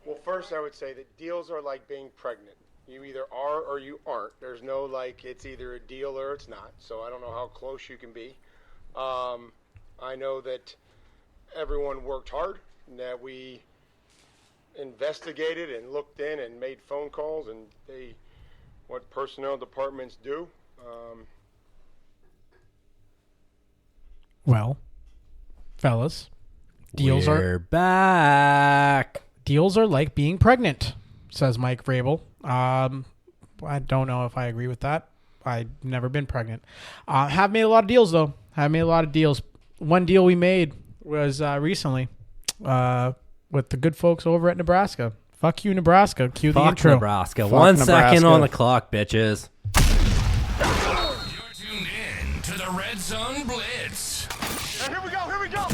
Well, first I would say that deals are like being pregnant. You either are or you aren't. There's no it's either a deal or it's not. So I don't know how close you can be. I know that everyone worked hard and that we investigated and looked in and made phone calls and what personnel departments do. Well, fellas, We're back. Deals are like being pregnant, says Mike Vrabel. I don't know if I agree with that. I've never been pregnant. Have made a lot of deals, though. One deal we made was recently with the good folks over at Nebraska. Fuck you, Nebraska. Cue the intro. Nebraska. Fuck 1 Nebraska. second on the clock, bitches. You're tuned in to the Red Zone Blitz. Here we go.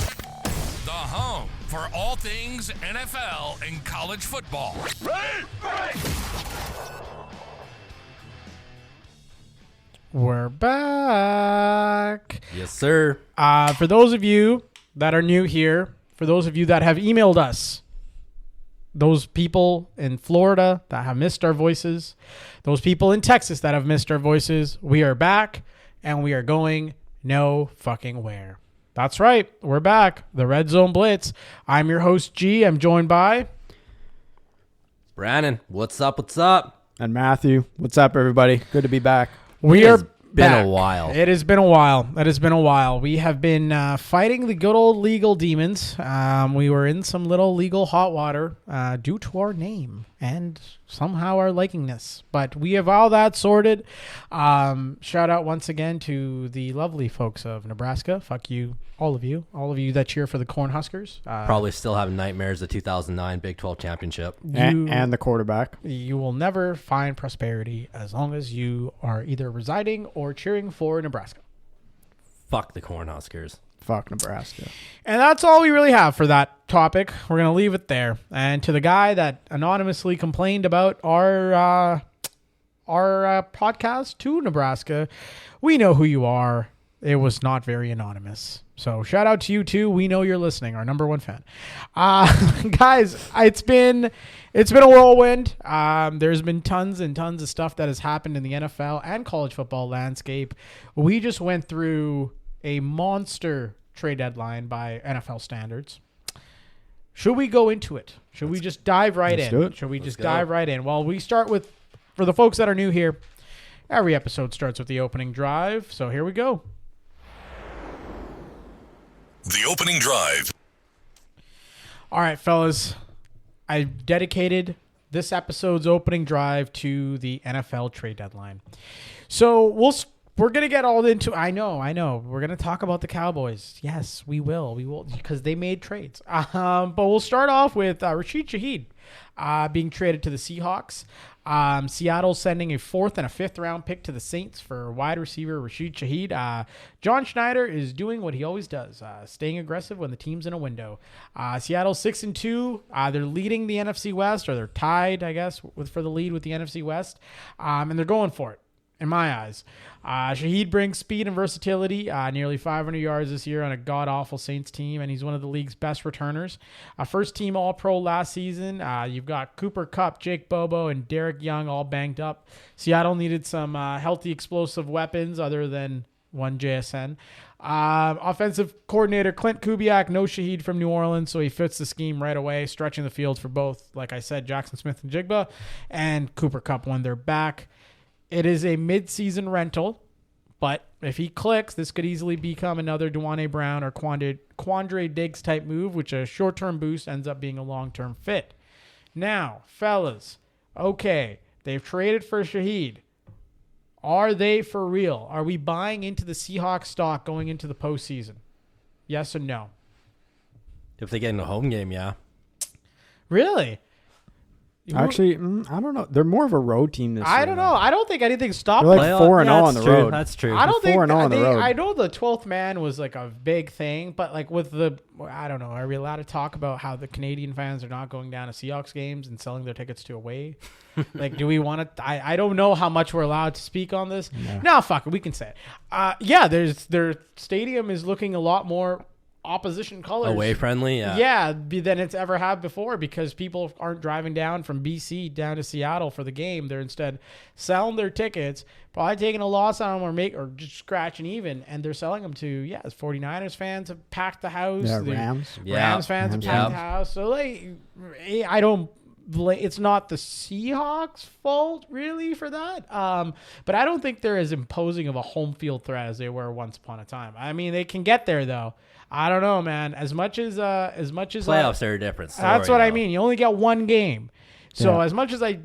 The home for all things NFL and college football. Ready? We're back. Yes, sir. For those of you that are new here, for those of you that have emailed us, those people in Florida that have missed our voices, those people in Texas that have missed our voices, we are back and we are going no fucking where. That's right. We're back. The Red Zone Blitz. I'm your host, G. I'm joined by Brandon, what's up? And Matthew, what's up, everybody? Good to be back. We are been back. a while. It has been a while. We have been fighting the good old legal demons. We were in some little legal hot water due to our name and somehow our likingness. But we have all that sorted. Shout out once again to the lovely folks of Nebraska. Fuck you, all of you that cheer for the Cornhuskers. Probably still having nightmares of the 2009 Big 12 championship. And the quarterback. You will never find prosperity as long as you are either residing or cheering for Nebraska. Fuck the Cornhuskers. Fuck Nebraska. And that's all we really have for that topic. We're going to leave it there. And to the guy that anonymously complained about our podcast to Nebraska, we know who you are. It was not very anonymous. So shout out to you too. We know you're listening, our number one fan. Guys, it's been a whirlwind. There's been tons and tons of stuff that has happened in the NFL and college football landscape. We just went through a monster trade deadline by NFL standards. Should we go into it? Should we just dive right in? do it. Should we Let's just go. dive right in? Well, we start with, for the folks that are new here, every episode starts with the opening drive. So here we go. The opening drive. All right, fellas. I dedicated this episode's opening drive to the NFL trade deadline. So we're going to get all into, I know. We're going to talk about the Cowboys. Yes, we will. We will, because they made trades. But we'll start off with Rashid Shaheed being traded to the Seahawks. Seattle sending a 4th and a 5th round pick to the Saints for wide receiver Rashid Shaheed. John Schneider is doing what he always does, staying aggressive when the team's in a window. Seattle 6-2. They're leading the NFC West, or they're tied, I guess, for the lead with the NFC West. And they're going for it, in my eyes. Shaheed brings speed and versatility, nearly 500 yards this year on a god-awful Saints team, and he's one of the league's best returners. First-team All-Pro last season. You've got Cooper Kupp, Jake Bobo, and Derek Young all banged up. Seattle needed some healthy, explosive weapons other than one JSN. Offensive coordinator Clint Kubiak, no Shaheed from New Orleans, so he fits the scheme right away, stretching the field for both, like I said, Jackson Smith and Jigba, and Cooper Kupp when they're back. It is a mid-season rental, but if he clicks, this could easily become another Duane Brown or Quandre Diggs type move, which a short-term boost ends up being a long-term fit. Now, fellas, okay, they've traded for Shaheed. Are they for real? Are we buying into the Seahawks stock going into the postseason? Yes or no? If they get in a home game, yeah. Really? Actually, I don't know. They're more of a road team this year. I don't know. I don't think anything stopped They're them. like 4-0 on the road. That's true. I don't think 4-0 on the road. I know the 12th man was like a big thing, but like with I don't know. Are we allowed to talk about how the Canadian fans are not going down to Seahawks games and selling their tickets to away? Like, do we want to? I don't know how much we're allowed to speak on this. No, fuck it. We can say it. Yeah, their stadium is looking a lot more opposition colors. Away friendly, Than it's ever had before, because people aren't driving down from BC down to Seattle for the game. They're instead selling their tickets, probably taking a loss on them or just scratching even, and they're selling them to, 49ers fans have packed the house. Yeah, The Rams. Rams fans have packed the house. So, like, I don't... It's not the Seahawks' fault, really, for that. But I don't think they're as imposing of a home field threat as they were once upon a time. I mean, they can get there, though. I don't know, man. As much as playoffs are a different story. That's what I mean. You only get one game. So as much as a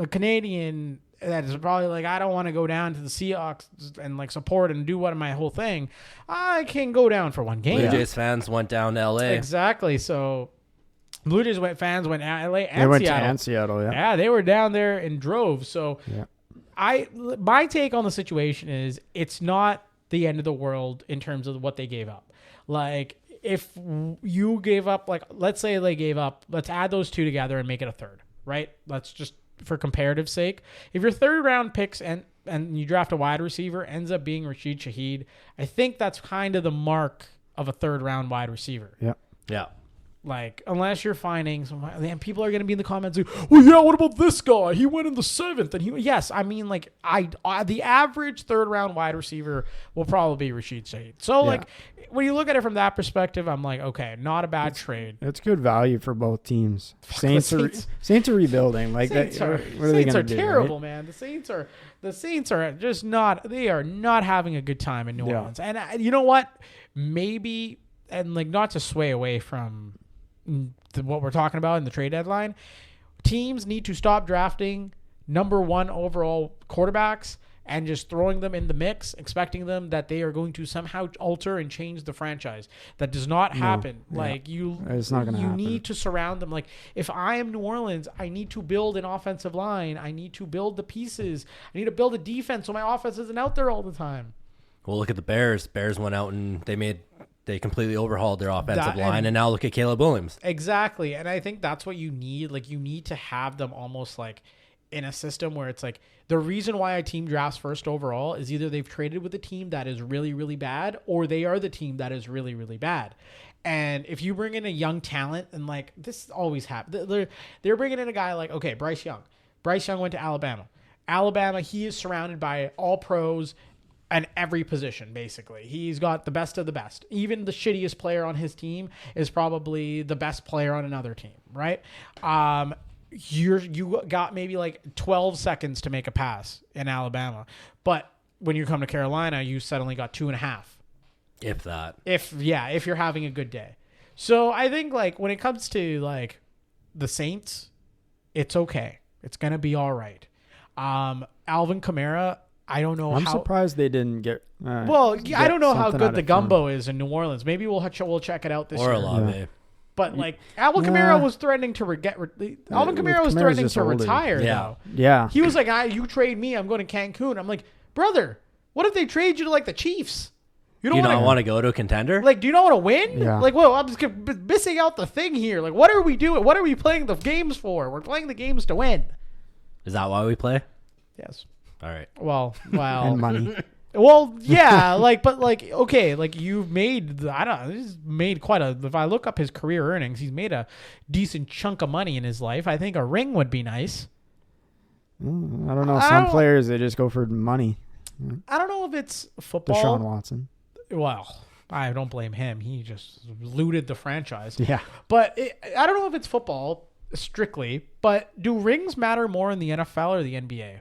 Canadian that is probably like, I don't want to go down to the Seahawks and like support and do my whole thing, I can go down for one game. Blue Jays fans went down to LA. Exactly. So Blue Jays fans went to LA and They went Seattle. to Seattle, yeah. Yeah, they were down there in droves. So my take on the situation is it's not the end of the world in terms of what they gave up. Like, if you gave up, like, let's say they gave up, let's add those two together and make it a third, right? Let's just, for comparative sake, if your third round picks and you draft a wide receiver ends up being Rashid Shaheed, I think that's kind of the mark of a third round wide receiver. Yeah. Yeah. Like, unless you're finding some, and people are going to be in the comments like, well, yeah, what about this guy? He went in the 7th, and yes, I mean, like, the average third round wide receiver will probably be Rashid Shaheed. So, like, when you look at it from that perspective, I'm like, okay, not a bad trade. It's good value for both teams. Saints are rebuilding. Like, Saints what are they Saints going are to do? terrible, Right? man. The Saints are just not. They are not having a good time in New Orleans. And you know what? Maybe, and like, not to sway away from what we're talking about in the trade deadline, teams need to stop drafting number 1 overall quarterbacks and just throwing them in the mix, expecting them that they are going to somehow alter and change the franchise. That does not happen. Like, it's not going to happen. You need to surround them. Like, if I am New Orleans, I need to build an offensive line. I need to build the pieces. I need to build a defense so my offense isn't out there all the time. Well, look at the Bears. Bears went out and they completely overhauled their offensive line, and now look at Caleb Williams. Exactly, and I think that's what you need. Like, you need to have them almost like in a system where it's like, the reason why a team drafts first overall is either they've traded with a team that is really, really bad, or they are the team that is really, really bad. And if you bring in a young talent, and like, this always happens, they're bringing in a guy like, okay, Bryce Young. Bryce Young went to Alabama. He is surrounded by all pros and every position, basically. He's got the best of the best. Even the shittiest player on his team is probably the best player on another team, right? You got maybe like 12 seconds to make a pass in Alabama. But when you come to Carolina, you suddenly got 2.5. If that. If you're having a good day. So I think, like, when it comes to like the Saints, it's okay. It's going to be all right. Alvin Kamara, I don't know. I'm surprised they didn't get. I don't know how good the gumbo is in New Orleans. Maybe we'll check it out this year. Or Olave. But like, Alvin Kamara was threatening to Alvin Kamara was threatening to retire. Though. Yeah. He was like, you trade me, I'm going to Cancun. I'm like, brother, what if they trade you to like the Chiefs? You don't want to go to a contender? Like, do you not want to win? Yeah. Like, well, I'm just missing out the thing here. Like, what are we doing? What are we playing the games for? We're playing the games to win. Is that why we play? Yes. All right. Well. And money. Well, yeah, okay, you've made, he's made quite if I look up his career earnings, he's made a decent chunk of money in his life. I think a ring would be nice. I don't know. Some players, they just go for money. I don't know if it's football. Deshaun Watson. Well, I don't blame him. He just looted the franchise. Yeah. But I don't know if it's football strictly, but do rings matter more in the NFL or the NBA?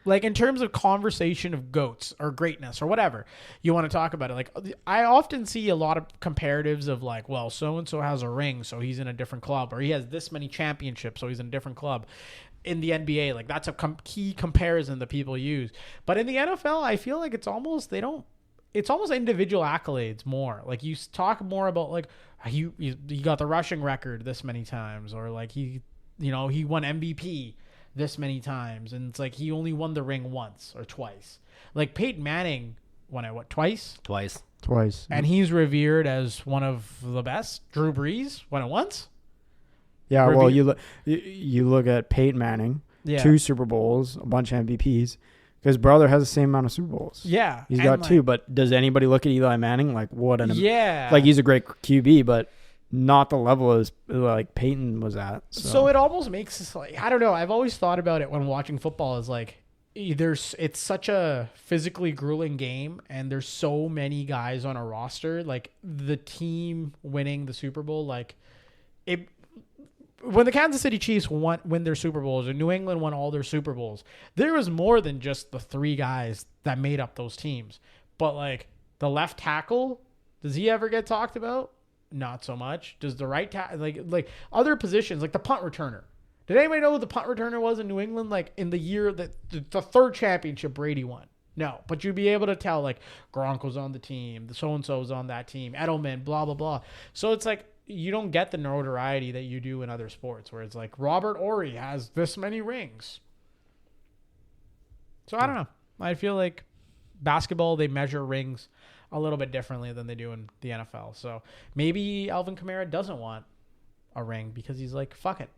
Like, in terms of conversation of GOATs or greatness or whatever you want to talk about it. Like, I often see a lot of comparatives of like, well, so-and-so has a ring, so he's in a different club, or he has this many championships, so he's in a different club. In the NBA, like, that's a key comparison that people use. But in the NFL, I feel like it's almost individual accolades more. Like, you talk more about like, he got the rushing record this many times, or like he won MVP this many times, and it's like he only won the ring once or twice. Like, Peyton Manning won it twice, and he's revered as one of the best. Drew Brees won it once. Yeah, well, you look at Peyton Manning, 2 Super Bowls, a bunch of MVPs, His brother has the same amount of Super Bowls. Yeah. He's and got like, 2. But does anybody look at Eli Manning like what an Yeah. like he's a great QB, but not the level as like Peyton was at. So it almost makes us like, I don't know. I've always thought about it when watching football as like it's such a physically grueling game, and there's so many guys on a roster. Like the team winning the Super Bowl, like it. When the Kansas City Chiefs win their Super Bowls, and New England won all their Super Bowls, there was more than just the 3 guys that made up those teams. But like the left tackle, does he ever get talked about? Not so much. Does the right tackle, like other positions, like the punt returner? Did anybody know who the punt returner was in New England? Like in the year that the 3rd championship Brady won. No, but you'd be able to tell like Gronk was on the team, the so-and-so was on that team, Edelman, blah, blah, blah. So it's like, you don't get the notoriety that you do in other sports where it's like Robert Ory has this many rings. So I don't know. I feel like basketball, they measure rings a little bit differently than they do in the NFL. So maybe Alvin Kamara doesn't want a ring because he's like, fuck it.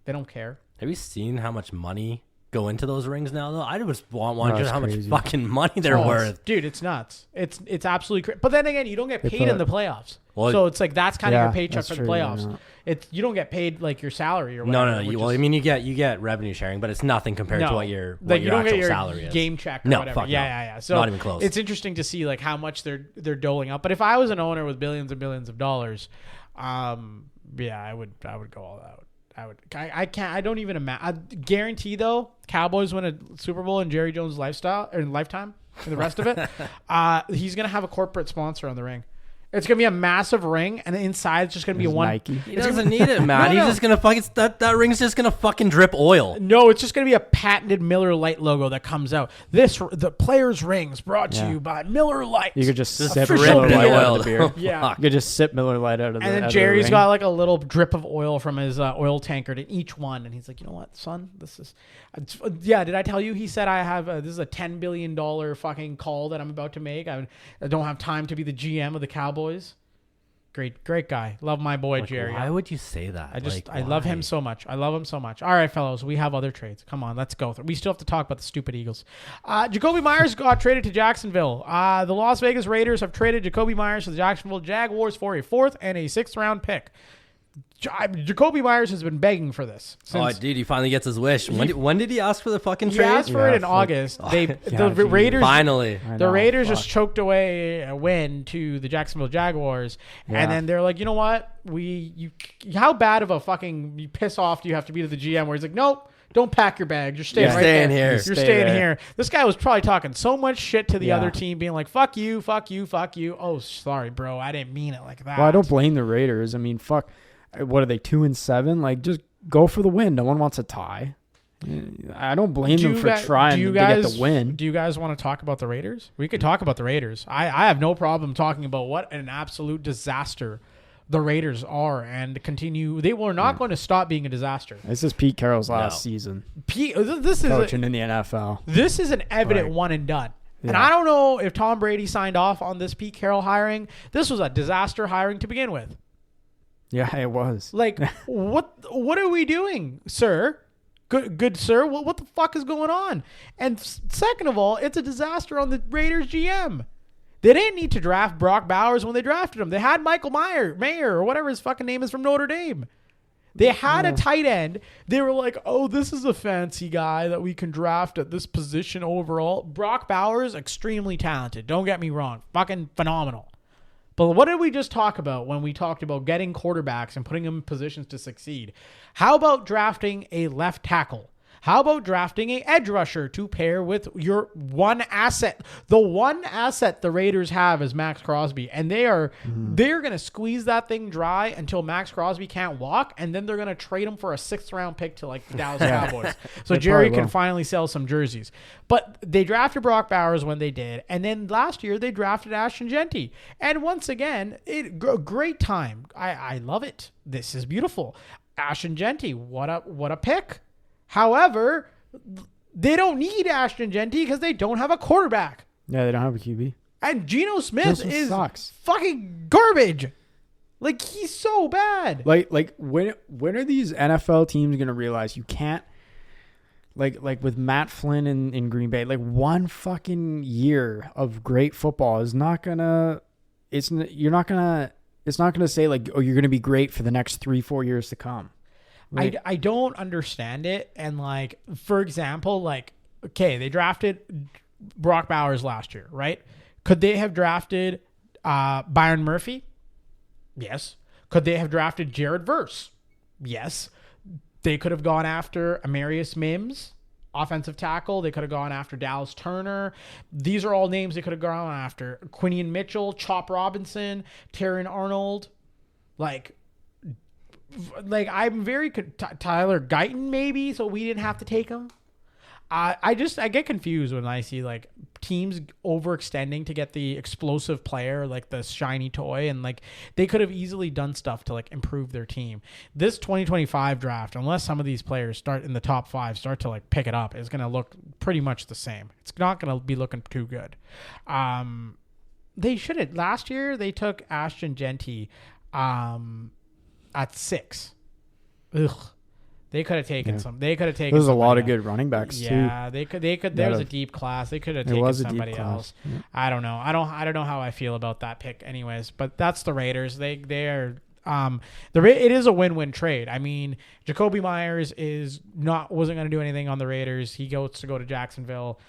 They don't care. Have you seen how much money go into those rings now, though? I just want just how crazy. much fucking money they're worth. Dude, it's nuts. It's absolutely crazy. But then again, you don't get paid in the playoffs. Well, so it's like that's kind of your paycheck that's for the true, playoffs. yeah. You don't get paid like your salary or whatever. No. You get revenue sharing, but it's nothing compared to what your you don't actual get your salary is. game check or No, whatever. fuck no. Yeah. So Not even close. It's interesting to see like how much they're doling up. But if I was an owner with billions and billions of dollars, I would go all out. I can't. I don't even imagine. I guarantee though, Cowboys win a Super Bowl in Jerry Jones' lifetime, and the rest of it, he's gonna have a corporate sponsor on the ring. It's gonna be a massive ring, and inside it's just gonna be There's one. Nike. He doesn't need it, man. He's just gonna fucking that ring's just gonna fucking drip oil. No, it's just gonna be a patented Miller Lite logo that comes out. The players' rings brought to you by Miller Lite. You could just sip official Miller deal. Lite out of the beer. Yeah. You could just sip Miller Lite out of the And then out of Jerry's the ring. got like a little drip of oil from his oil tankard in each one, and he's like, you know what, son, this is, Did I tell you? He said I have this is a $10 billion fucking call that I'm about to make. I don't have time to be the GM of the Cowboys. Great guy. Love my boy Jerry. Why would you say that? I love him so much. I love him so much. All right, fellas, we have other trades. Come on, let's go. We still have to talk about the stupid Eagles. Jacoby Myers got traded to Jacksonville. The Las Vegas Raiders have traded Jacoby Myers to the Jacksonville Jaguars for a 4th and a 6th round pick. Jacoby Myers has been begging for this. Dude, he finally gets his wish. When did he ask for the fucking He trade? asked for it in August. The Raiders Finally. The Raiders just choked away a win to the Jacksonville Jaguars, and then they're like, you know what? How bad of a fucking piss off do you have to be to the GM? Where he's like, nope, don't pack your bags. You're staying right staying there. here. You're Stay staying there. here. This guy was probably talking so much shit to the other team, being like, fuck you, fuck you, fuck you. Oh, sorry, bro. I didn't mean it like that. Well, I don't blame the Raiders. I mean, fuck. What are they, 2-7? Like, just go for the win. No one wants a tie. I don't blame them for trying to get the win. Do you guys want to talk about the Raiders? We could talk about the Raiders. I have no problem talking about what an absolute disaster the Raiders are and continue. They were not going to stop being a disaster. This is Pete Carroll's last season. This is coaching in the NFL. This is an evident one and done. Yeah. And I don't know if Tom Brady signed off on this Pete Carroll hiring. This was a disaster hiring to begin with. Yeah, it was. Like, what are we doing, sir? Good sir. What the fuck is going on? And second of all, it's a disaster on the Raiders GM. They didn't need to draft Brock Bowers when they drafted him. They had Michael Mayer or whatever his fucking name is from Notre Dame. They had a tight end. They were like, oh, this is a fancy guy that we can draft at this position overall. Brock Bowers, extremely talented. Don't get me wrong. Fucking phenomenal. But what did we just talk about when we talked about getting quarterbacks and putting them in positions to succeed? How about drafting a left tackle? How about drafting an edge rusher to pair with your one asset? The one asset the Raiders have is Max Crosby, and they're going to squeeze that thing dry until Max Crosby can't walk, and then they're going to trade him for a 6th round pick to like the Dallas Cowboys, so Jerry can finally sell some jerseys. But they drafted Brock Bowers when they did, and then last year they drafted Ashton Genty, and once again, great time. I love it. This is beautiful. Ashton Genty, what a pick. However, they don't need Ashton Genty because they don't have a quarterback. Yeah, they don't have a QB. And Geno Smith sucks. Fucking garbage. Like, he's so bad. Like when are these NFL teams going to realize you can't like with Matt Flynn in Green Bay, like one fucking year of great football is not gonna. It's not gonna say like, oh, you're gonna be great for the next 3-4 years to come. Like, I don't understand it. And like, for example, like, okay, they drafted Brock Bowers last year, right? Could they have drafted Byron Murphy? Yes. Could they have drafted Jared Verse? Yes. They could have gone after Amarius Mims, offensive tackle. They could have gone after Dallas Turner. These are all names they could have gone after. Quinion Mitchell, Chop Robinson, Terrion Arnold. Like I'm very Tyler Guyton maybe, so we didn't have to take him. I get confused when I see like teams overextending to get the explosive player, like the shiny toy, and like they could have easily done stuff to like improve their team. This 2025 draft, unless some of these players start in the top 5, start to like pick it up, is going to look pretty much the same. It's not going to be looking too good. They should have last year. They took Ashton Genty at 6. Ugh. They could have taken some. They could have taken. There's a lot of good running backs too. Yeah, they could. There was a deep class. They could have taken somebody else. Yeah. I don't know. I don't know how I feel about that pick, anyways. But that's the Raiders. They are. It is a win-win trade. I mean, Jacoby Myers wasn't going to do anything on the Raiders. He goes to go to Jacksonville.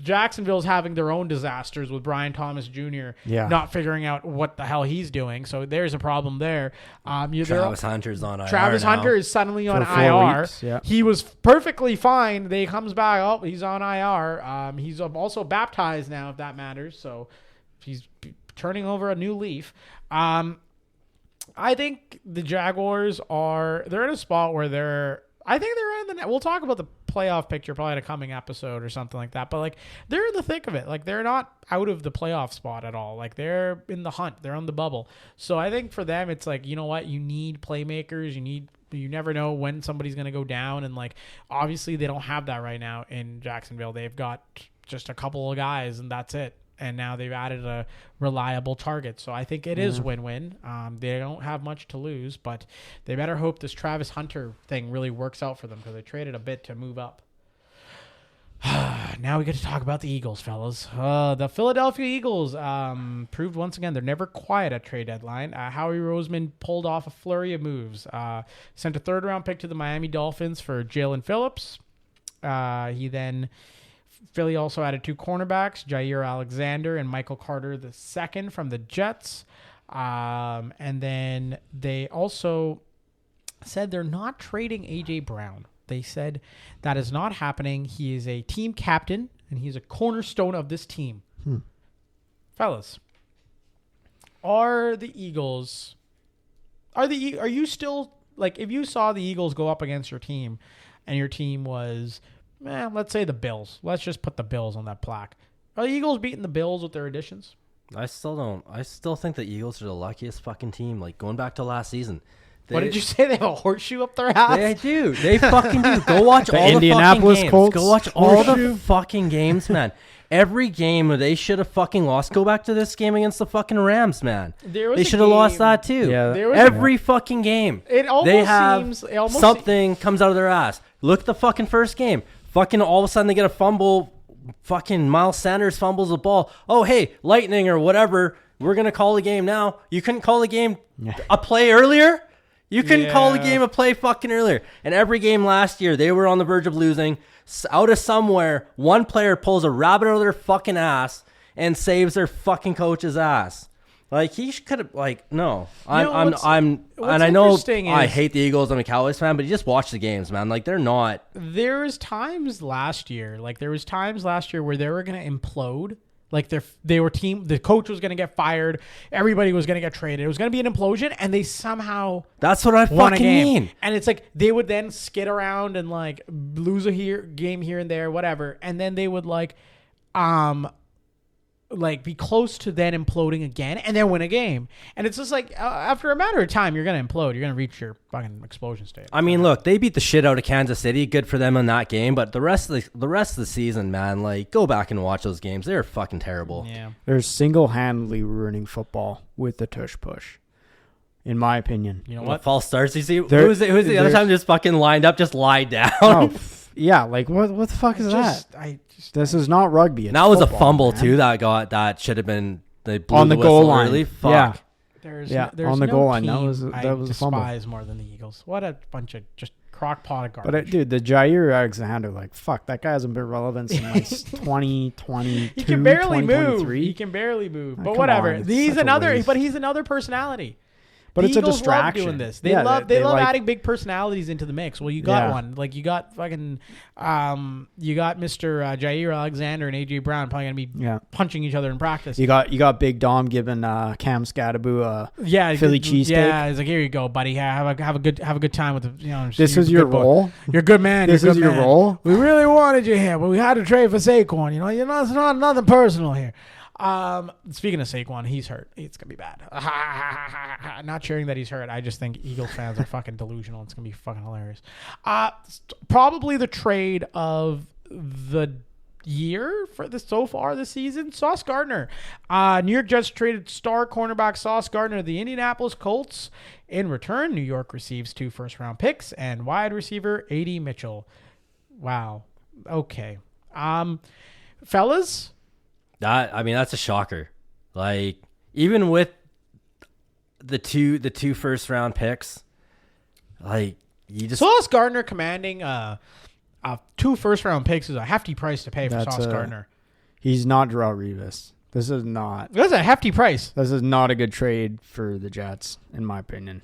Jacksonville's having their own disasters with Brian Thomas Jr. Not figuring out what the hell he's doing. So there's a problem there. Travis Hunter's on IR. Travis Hunter is suddenly on IR. Weeks, yeah. He was perfectly fine. He comes back. Oh, he's on IR. He's also baptized now, if that matters. So he's turning over a new leaf. I think the Jaguars they're in a spot where they're in the. We'll talk about the playoff picture probably in a coming episode or something like that. But like they're in the thick of it. Like they're not out of the playoff spot at all. Like they're in the hunt. They're on the bubble. So I think for them, it's like, you know what? You need playmakers. You never know when somebody's going to go down. And like, obviously they don't have that right now in Jacksonville. They've got just a couple of guys and that's it. And now they've added a reliable target. So I think it is win-win. They don't have much to lose, but they better hope this Travis Hunter thing really works out for them because they traded a bit to move up. Now we get to talk about the Eagles, fellas. The Philadelphia Eagles proved once again they're never quiet at trade deadline. Howie Roseman pulled off a flurry of moves. Sent a 3rd-round pick to the Miami Dolphins for Jalen Phillips. Philly also added 2 cornerbacks, Jair Alexander and Michael Carter II from the Jets. And then they also said they're not trading A.J. Brown. They said that is not happening. He is a team captain, and he's a cornerstone of this team. Fellas, are you still, like, if you saw the Eagles go up against your team, and your team was... let's say the Bills. Let's just put the Bills on that plaque. Are the Eagles beating the Bills with their additions? I still think the Eagles are the luckiest fucking team. Like, going back to last season. What did you say? They have a horseshoe up their ass? They do. They fucking do. Go watch all Indianapolis the fucking games. Colts Go watch all the fucking games, man. Every game they should have fucking lost. Go back to this game against the fucking Rams, man. They should have lost that too. Yeah. Every fucking game. It almost something comes out of their ass. Look at the fucking first game. Fucking all of a sudden they get a fumble. Fucking Miles Sanders fumbles the ball. Oh, hey, lightning or whatever. We're going to call the game now. You couldn't call the game a play earlier? You couldn't call the game a play fucking earlier. And every game last year, they were on the verge of losing. Out of somewhere, one player pulls a rabbit out of their fucking ass and saves their fucking coach's ass. Like, he could have, like, no. I hate the Eagles. I'm a Cowboys fan, but you just watch the games, man. Like, they're not. There was times last year where they were going to implode. Like, the coach was going to get fired. Everybody was going to get traded. It was going to be an implosion, and they somehow That's what I fucking mean. And it's like, they would then skid around and, like, lose a game here and there, whatever. And then they would, be close to then imploding again and then win a game. And it's just like, after a matter of time, you're going to implode. You're going to reach your fucking explosion state. I mean, look, they beat the shit out of Kansas City. Good for them in that game. But the rest of the season, man, like, go back and watch those games. They're fucking terrible. Yeah. They're single-handedly ruining football with the tush push, in my opinion. You know what? False starts. You see, who's the other time just fucking lined up, just lied down? Oh, Yeah, like what the fuck is that? This is not rugby. And that was football, a fumble man. too that should have been they blew On the goal whistle line. early. Fuck. Yeah. There's on the no goal line. team That was a fumble. despise more than the Eagles. What a bunch of just crock-pot of garbage. But dude, the Jair Alexander, like fuck, that guy hasn't been relevant since like 2022. He can barely move. 2023. He can barely move. Oh, But come whatever. on, it's He's such a another. waste. But he's another personality. But The it's a Eagles distraction. love doing this. They Yeah, love they love like- adding big personalities into the mix. Well, you got Yeah. one. Like you got fucking you got Mr. Jair Alexander and AJ Brown probably gonna be punching each other in practice. You got Big Dom giving Cam Scadaboo a Philly cheesesteak. Yeah, he's like, here you go, buddy. Have a good time with the This you're is a your good boy. role. You're a good man. This You're a is good your man. role. We really wanted you here, but we had to trade for Saquon. It's not nothing personal here. Speaking of Saquon, he's hurt. It's gonna be bad. Not cheering that he's hurt. I just think Eagles fans are fucking delusional. It's gonna be fucking hilarious. Probably the trade of the year for so far this season. Sauce Gardner. New York Jets traded star cornerback Sauce Gardner to the Indianapolis Colts. In return, New York receives 2 first-round picks and wide receiver A.D. Mitchell. Wow. Okay. Fellas. That's a shocker. Like, even with the two first round picks, like, you just Sauce Gardner commanding 2 first-round picks is a hefty price to pay for That's Sauce Gardner. He's not Darrelle Revis. This is not. That's a hefty price. This is not a good trade for the Jets, in my opinion.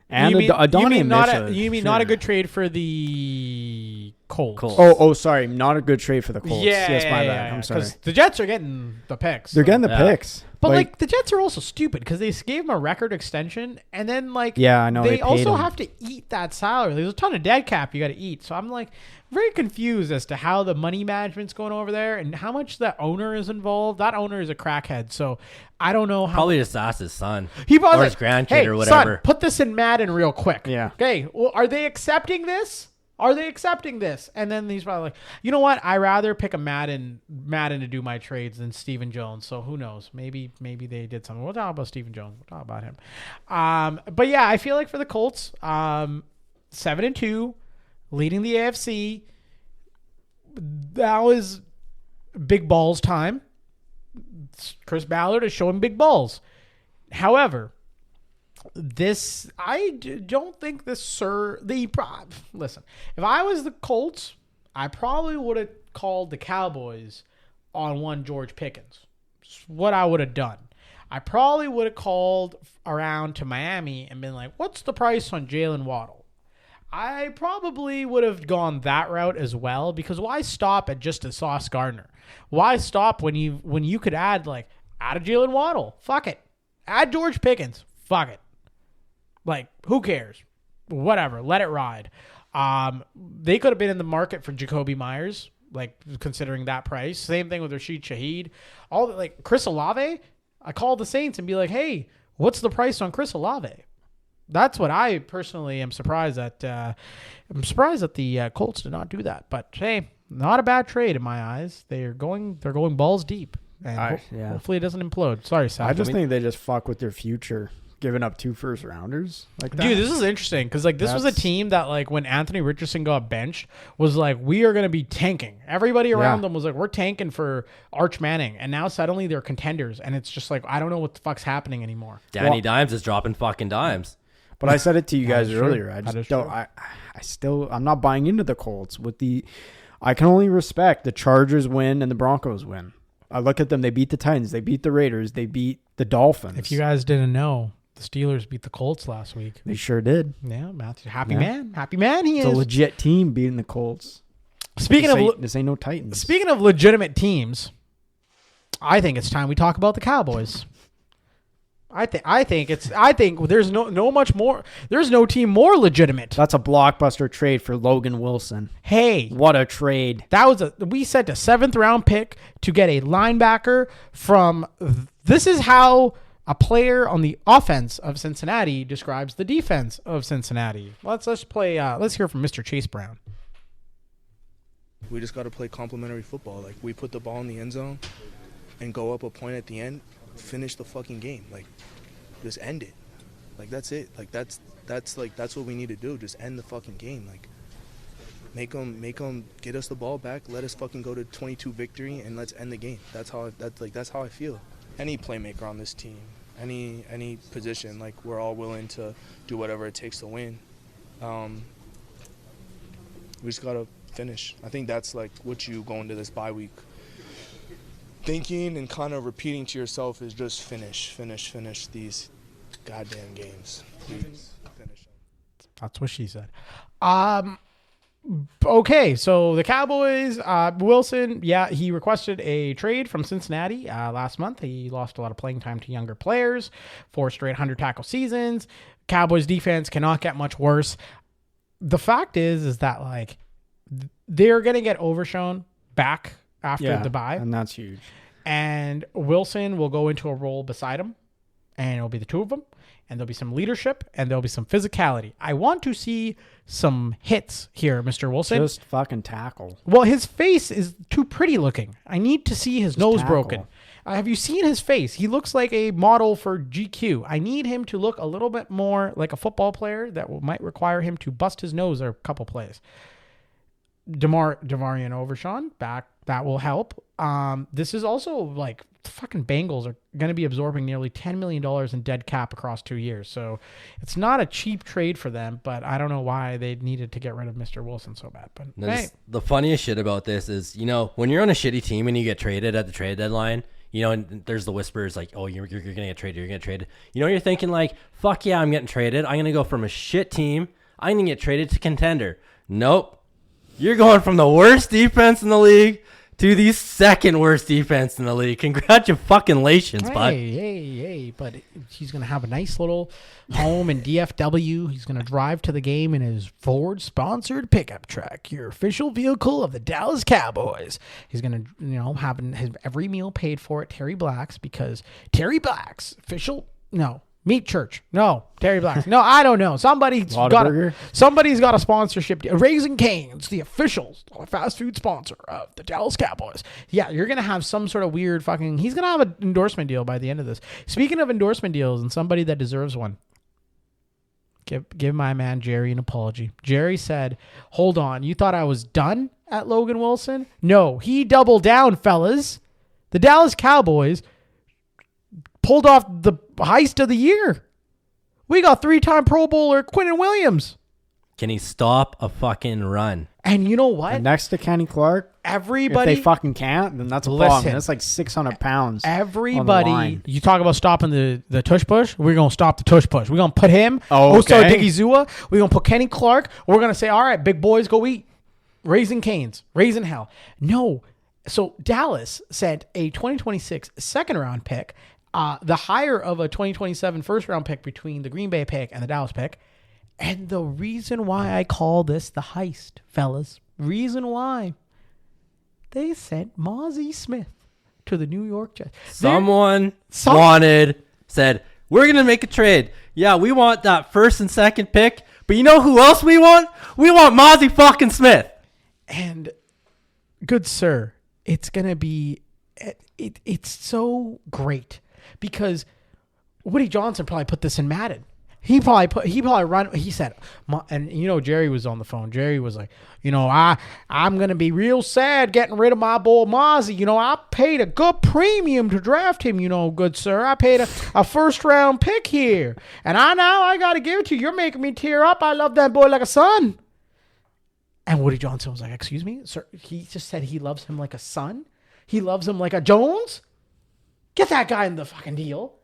And you mean not Mitchell, a good trade for the Colts? Oh, sorry, not a good trade for the Colts. Yes, my bad. I'm sorry. Because the Jets are getting the picks. They're getting the picks. But like the Jets are also stupid because they gave him a record extension, and then like I know they paid also him. have to eat that salary. There's a ton of dead cap you got to eat. So I'm like very confused as to how the money management's going over there and how much that owner is involved. That owner is a crackhead, so I don't know how. probably just asked his son He probably or his grandkid hey, or whatever. Son, put this in Madden real quick. Yeah. Okay. Well, are they accepting this? Are they accepting this? And then he's probably like, you know what? I rather pick a Madden to do my trades than Stephen Jones. So who knows? Maybe they did something. We'll talk about Stephen Jones. We'll talk about him. But yeah, I feel like for the Colts, 7-2, leading the AFC. That was big balls time. Chris Ballard is showing big balls. However, I don't think listen, if I was the Colts, I probably would have called the Cowboys on one George Pickens. It's what I would have done. I probably would have called around to Miami and been like, what's the price on Jalen Waddle? I probably would have gone that route as well, because why stop at just a Sauce Gardner? Why stop when you could add a Jalen Waddle? Fuck it. Add George Pickens. Fuck it. Like, who cares? Whatever. Let it ride. They could have been in the market for Jacoby Myers, considering that price. Same thing with Rashid Shaheed. Chris Olave, I called the Saints and be like, hey, what's the price on Chris Olave? That's what I personally am surprised at. I'm surprised that the Colts did not do that. But, hey, not a bad trade in my eyes. They're going balls deep. And hopefully it doesn't implode. Sorry, Sal. I just think they just fuck with their future, giving up 2 first rounders like that. Dude, this is interesting because this was a team that when Anthony Richardson got benched was we are going to be tanking. Everybody around them was like, we're tanking for Arch Manning, and now suddenly they're contenders, and it's just I don't know what the fuck's happening anymore. Danny Dimes is dropping fucking dimes. But I said it to you guys is earlier. true. I That just is don't. I'm not buying into the Colts. I can only respect the Chargers win and the Broncos win. I look at them. They beat the Titans. They beat the Raiders. They beat the Dolphins. If you guys didn't know, the Steelers beat the Colts last week. They sure did. Yeah, Matthew, happy man, he It's is. a legit team beating the Colts. This ain't no Titans. Speaking of legitimate teams, I think it's time we talk about the Cowboys. I think there's there's no team more legitimate. That's a blockbuster trade for Logan Wilson. Hey, What a trade. we sent a 7th round pick to get a linebacker from. This is how a player on the offense of Cincinnati describes the defense of Cincinnati. Let's hear from Mr. Chase Brown. We just got to play complementary football. We put the ball in the end zone and go up a point at the end, finish the fucking game. Just end it. That's it. That's what we need to do. Just end the fucking game. Make them get us the ball back. Let us fucking go to 22 victory and let's end the game. That's how I feel. Any playmaker on this team, any position, like we're all willing to do whatever it takes to win. We just gotta finish. I think that's like what you go into this bye week thinking and kind of repeating to yourself is just finish these goddamn games. Please finish them. That's what she said. Okay, so the Cowboys, Wilson, yeah, he requested a trade from Cincinnati last month. He lost a lot of playing time to younger players, 4 straight 100-tackle seasons. Cowboys defense cannot get much worse. The fact is that, like, they're going to get Overshown back after the bye. And that's huge. And Wilson will go into a role beside him, and it'll be the two of them. And there'll be some leadership, and there'll be some physicality. I want to see some hits here, Mr. Wilson. Just fucking tackle. Well, his face is too pretty looking. I need to see his nose tackle. broken. Have you seen his face? He looks like a model for GQ. I need him to look a little bit more like a football player that might require him to bust his nose a couple plays. Devarian Overshown back. That will help. This is also like the fucking Bengals are going to be absorbing nearly $10 million in dead cap across 2 years. So it's not a cheap trade for them, but I don't know why they needed to get rid of Mr. Wilson so bad. But hey. The funniest shit about this is, when you're on a shitty team and you get traded at the trade deadline, and there's the whispers like, oh, you're going to get traded, you're going to get traded. You're thinking like, fuck yeah, I'm getting traded. I'm going to go from a shit team. I'm going to get traded to contender. Nope. You're going from the worst defense in the league to the second worst defense in the league. Congratulations, bud. Hey, but he's going to have a nice little home in DFW. He's going to drive to the game in his Ford-sponsored pickup truck, your official vehicle of the Dallas Cowboys. He's going to, have his every meal paid for at Terry Black's because Terry Black's Meat Church. No, Terry Black's. No, I don't know. Somebody's got a sponsorship. Raising Cane's, the official fast food sponsor of the Dallas Cowboys. Yeah, you're going to have some sort of weird fucking... He's going to have an endorsement deal by the end of this. Speaking of endorsement deals and somebody that deserves one, give my man Jerry an apology. Jerry said, hold on, you thought I was done at Logan Wilson? No, he doubled down, fellas. The Dallas Cowboys pulled off the heist of the year. We got 3-time Pro Bowler Quinnen Williams. Can he stop a fucking run? And you know what? And next to Kenny Clark, everybody, if they fucking can't, then that's a problem. That's like 600 pounds. Everybody, you talk about stopping the tush push. We're gonna stop the tush push. We're gonna put him. Okay. Digizua. We're gonna put Kenny Clark. We're gonna say, all right, big boys, go eat. Raising Cane's, raising hell. No. So Dallas sent a 2026 second round pick. The higher of a 2027 first-round pick between the Green Bay pick and the Dallas pick. And the reason why I call this the heist, fellas, reason why, they sent Mozzie Smith to the New York Jets. Said, we're going to make a trade. Yeah, we want that first and second pick, but you know who else we want? We want Mozzie fucking Smith. And, good sir, it's going to be, it's so great. Because Woody Johnson probably put this in Madden. He said, and Jerry was on the phone. Jerry was like, I'm going to be real sad getting rid of my boy Mozzie. I paid a good premium to draft him, good sir. I paid a first round pick here. And I got to give it to you. You're making me tear up. I love that boy like a son. And Woody Johnson was like, excuse me, sir. He just said he loves him like a son. He loves him like a Jones. Get that guy in the fucking deal.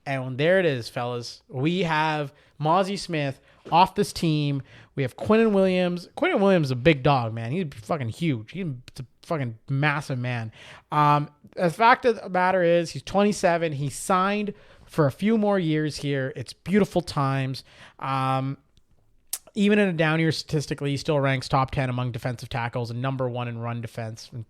And there it is, fellas. We have Mozzie Smith off this team. We have Quinnen Williams. Quinnen Williams is a big dog, man. He's fucking huge. He's a fucking massive man. The fact of the matter is he's 27. He signed for a few more years here. It's beautiful times. Even in a down year statistically, he still ranks top 10 among defensive tackles and number 1 in run defense and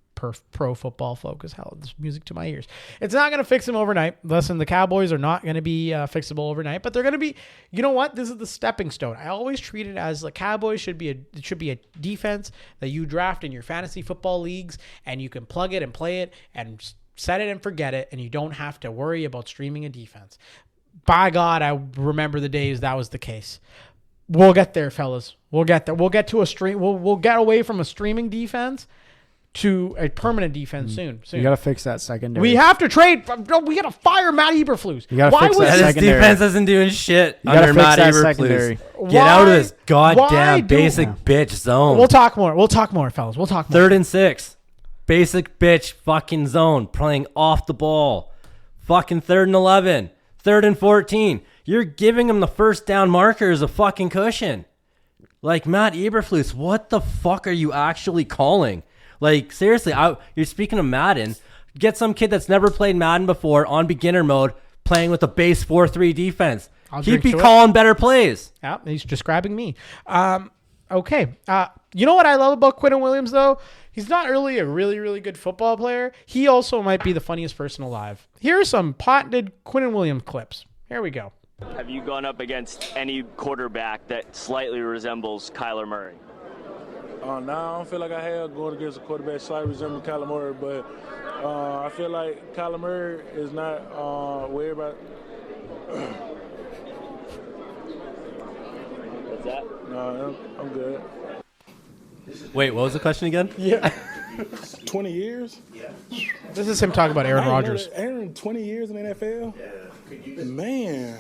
Pro Football Focus. Hell, this music to my ears. It's not going to fix him overnight. Listen, the Cowboys are not going to be fixable overnight, but they're going to be. You know what? This is the stepping stone. I always treat it as the Cowboys should be a defense that you draft in your fantasy football leagues, and you can plug it and play it and set it and forget it, and you don't have to worry about streaming a defense. By God, I remember the days that was the case. We'll get there, fellas. We'll get there. We'll get to a stream. We'll get away from a streaming defense to a permanent defense soon. You got to fix that secondary. We have to trade. We got to fire Matt Eberflus. You got to fix that This secondary. defense isn't doing shit You gotta under fix Matt that Eberflus. secondary. Get out of this why goddamn do- basic bitch zone. We'll talk more. We'll talk more, fellas. We'll talk more. 3rd and 6. Basic bitch fucking zone. Playing off the ball. Fucking 3rd and 11. 3rd and 14. You're giving them the first down marker as a fucking cushion. Like, Matt Eberflus, what the fuck are you actually calling? Like, seriously, you're speaking of Madden. Get some kid that's never played Madden before on beginner mode playing with a base 4-3 defense. I'll He'd drink be to it. calling better plays. Yeah, he's describing me. Okay. You know what I love about Quinnen Williams, though? He's not really a really, really good football player. He also might be the funniest person alive. Here are some patented Quinnen Williams clips. Here we go. Have you gone up against any quarterback that slightly resembles Kyler Murray? No, I don't feel like I have going against a quarterback slightly resembling Kyler Murray, but I feel like Kyler Murray is not worried about. What's that? No, I'm good. Wait, what was the question again? Yeah. 20 years? This is him talking about Aaron I didn't know Rodgers. that Aaron, 20 years in the NFL? Yeah. Man.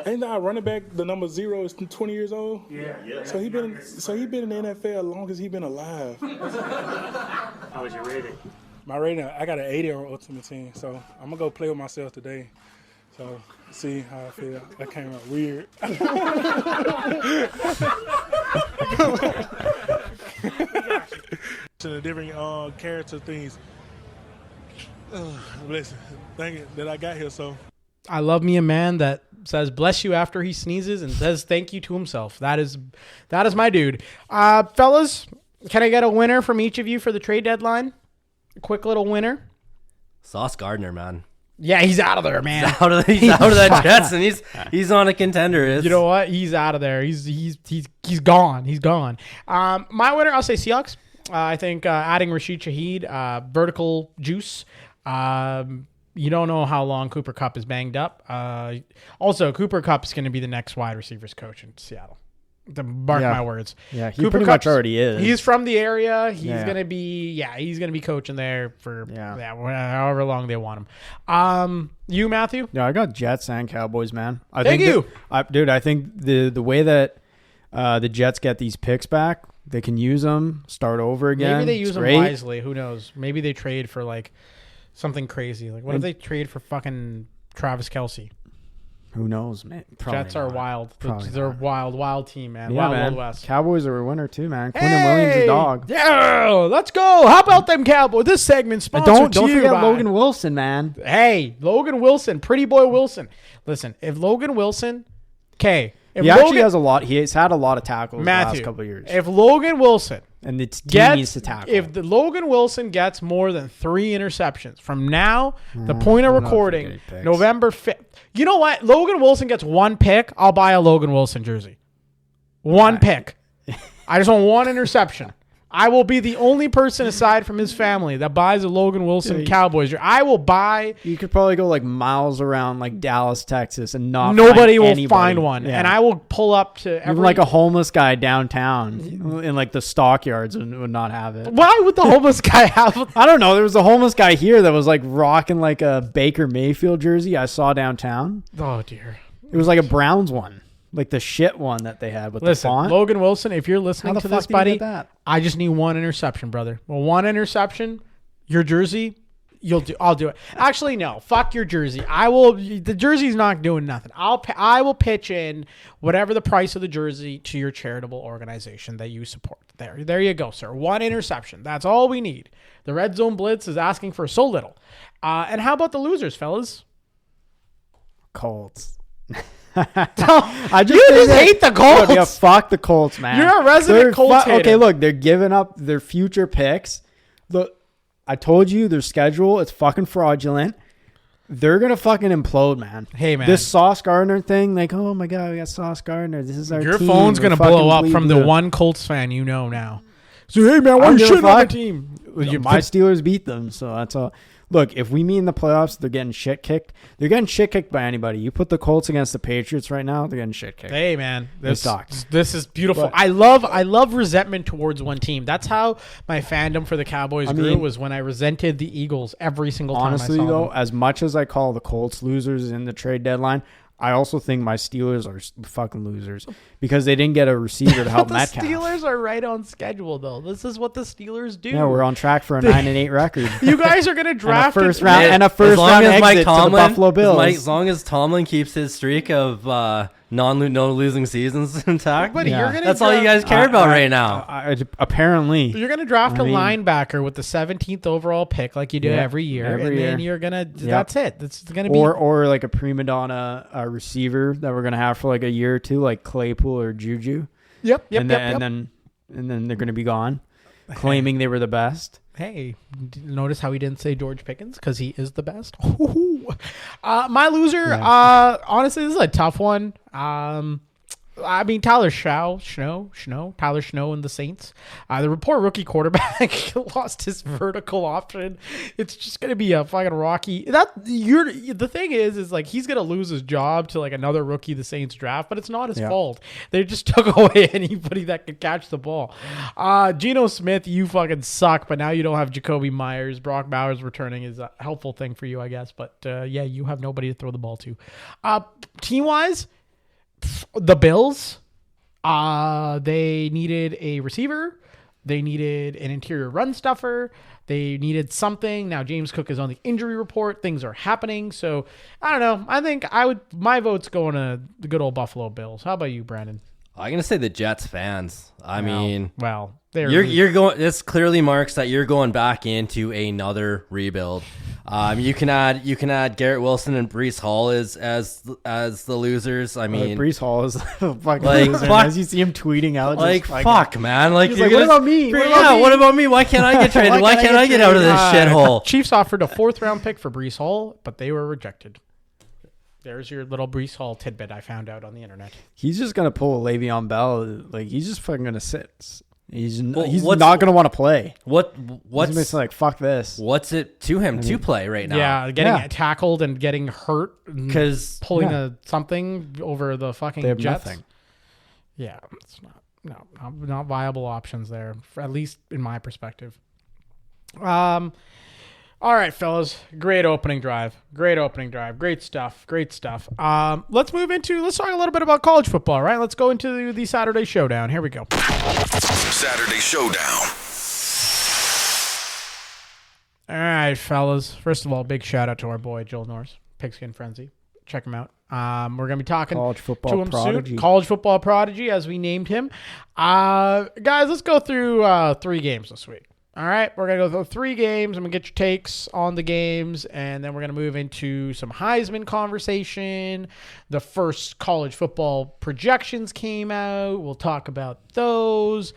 Ain't that running back, the number 0 is 20 years old? Yeah. So he been in the NFL as long as he been alive. How was your rating? My rating, I got an 80 on Ultimate Team, so I'm going to go play with myself today. So, see how I feel. That came out weird. To the different character things. Listen, thank you that I got here, so. I love me a man that says bless you after he sneezes and says thank you to himself. That is my dude. Fellas, can I get a winner from each of you for the trade deadline? A quick little winner. Sauce Gardner, man. Yeah, he's out of there, man. He's out of that Jets, and he's on a contender. You know what? He's out of there. He's gone. He's gone. My winner, I'll say Seahawks. I think adding Rashid Shaheed, vertical juice. You don't know how long Cooper Kupp is banged up. Also, Cooper Kupp is going to be the next wide receivers coach in Seattle. To mark my words. Yeah, he pretty much already is. He's from the area. He's gonna be coaching there for however long they want him. You, Matthew? Yeah, I got Jets and Cowboys, man. I Thank you. Dude, I think the way that the Jets get these picks back, they can use them, start over again. Maybe they use them wisely. Who knows? Maybe they trade for like something crazy. Like what if they trade for fucking Travis Kelce? Who knows, man? Probably Jets are not. wild. Probably They're a not. wild team, man. Yeah, Wild man. West. Cowboys are a winner too, man. Quinnen Williams is a dog. Yeah, let's go. How about them Cowboys? This segment sponsored Don't to forget you by- Logan Wilson, man. Hey, Logan Wilson, pretty boy Wilson. Listen, if Logan Wilson, if He actually has a lot. He's had a lot of tackles the Matthew, last couple of years, if Logan Wilson and it's needs to tackle. if the Logan Wilson gets more than 3 interceptions from now, the point of I'm not recording, forgetting picks. November 5th. You know what? Logan Wilson gets 1 pick. I'll buy a Logan Wilson jersey. 1 pick. I just want 1 interception. I will be the only person aside from his family that buys a Logan Wilson Cowboys jersey. I will buy. You could probably go like miles around like Dallas, Texas, and not Nobody find will anybody. find one, Yeah. and I will pull up to every. Even like a homeless guy downtown in like the stockyards would not have it. Why would the homeless guy have? I don't know. There was a homeless guy here that was like rocking like a Baker Mayfield jersey I saw downtown. Oh dear. It was like a Browns one. Like the shit one that they had with the font. Logan Wilson, if you're listening How to the this, fuck do you buddy, get that? I just need 1 interception, brother. Well, 1 interception, your jersey, I'll do it. Actually, no. Fuck your jersey. The jersey's not doing nothing. I will pitch in whatever the price of the jersey to your charitable organization that you support. There you go, sir. 1 interception. That's all we need. The Red Zone Blitz is asking for so little. And how about the losers, fellas? Colts. I just hate the Colts. Look, yeah, fuck the Colts, man. You're a resident Colts hater. Okay, look, they're giving up their future picks. Look, I told you their schedule is fucking fraudulent. They're gonna fucking implode, man. Hey, man. This Sauce Gardner thing, like, oh my god, we got Sauce Gardner. This is our Your team. phone's We're gonna fucking blow up bleeding from the blue. one Colts fan you know now. So hey man, why I are you don't give a shitting on the fuck. team? My Steelers beat them, so that's all. look, if we meet in the playoffs, they're getting shit kicked. They're getting shit kicked by anybody. You put the Colts against the Patriots right now, they're getting shit kicked. Hey man, this sucks. This is beautiful. But- I love resentment towards one team. That's how my fandom for the Cowboys grew. Was when I resented the Eagles every single time. Honestly, I saw though, them. as much as I call the Colts losers in the trade deadline, I also think my Steelers are fucking losers because they didn't get a receiver to help the Metcalf. Steelers are right on schedule though. This is what the Steelers do. Yeah, we're on track for a 9-8 record. You guys are gonna draft and a first round exit to the Buffalo Bills. As long as Tomlin keeps his streak of no losing seasons intact, Buddy, you're gonna that's all you guys care about right now. Apparently, you're going to draft a linebacker with the 17th overall pick like you do every year. Then you're going to that's it. That's going to be or like a prima donna receiver that we're going to have for like a year or two, like Claypool or Juju. And then they're going to be gone, claiming they were the best. Hey, notice how he didn't say George Pickens because he is the best. My loser, honestly, this is a tough one. I mean, Tyler Snow and the Saints. The poor rookie quarterback lost his vertical option. It's just gonna be a fucking rocky. The thing is like he's gonna lose his job to like another rookie the Saints draft, but it's not his fault. They just took away anybody that could catch the ball. Geno Smith, you fucking suck, but now you don't have Jacoby Myers. Brock Bowers returning is a helpful thing for you, I guess. But yeah, you have nobody to throw the ball to. Team wise. The Bills, they needed a receiver. They needed an interior run stuffer. They needed something. Now James Cook is on the injury report. Things are happening. So I don't know. I think my vote's going to the good old Buffalo Bills. How about you, Brandon? I'm gonna say the Jets fans. I mean, you're going. This clearly marks that you're going back into another rebuild. You can add Garrett Wilson and Breece Hall as the losers. I mean, Breece Hall is a fucking like, loser. fuck, As you see him tweeting out, like fuck, man. Like, he's like, what about me? What about me? Why can't I get traded? Why can't I get out of this shithole? Chiefs offered a 4th round pick for Breece Hall, but they were rejected. There's your little Breece Hall tidbit I found out on the internet. He's just gonna pull a Le'Veon Bell. Like he's just fucking gonna sit. He's not gonna want to play. What's like fuck this? What's it to him to play right now? Yeah, getting tackled and getting hurt because pulling something over the fucking they have Jets. Nothing. Yeah, it's not viable options there, at least in my perspective. All right, fellas. Great opening drive. Great stuff. Let's talk a little bit about college football, right? Let's go into the Saturday Showdown. Here we go. Saturday Showdown. All right, fellas. First of all, big shout out to our boy, Joel Norris, Pigskin Frenzy. Check him out. We're going to be talking college to football him prodigy. soon. College football prodigy, as we named him. Guys, let's go through 3 games this week. All right, we're going to go through 3 games. I'm going to get your takes on the games, and then we're going to move into some Heisman conversation. The first college football projections came out. We'll talk about those.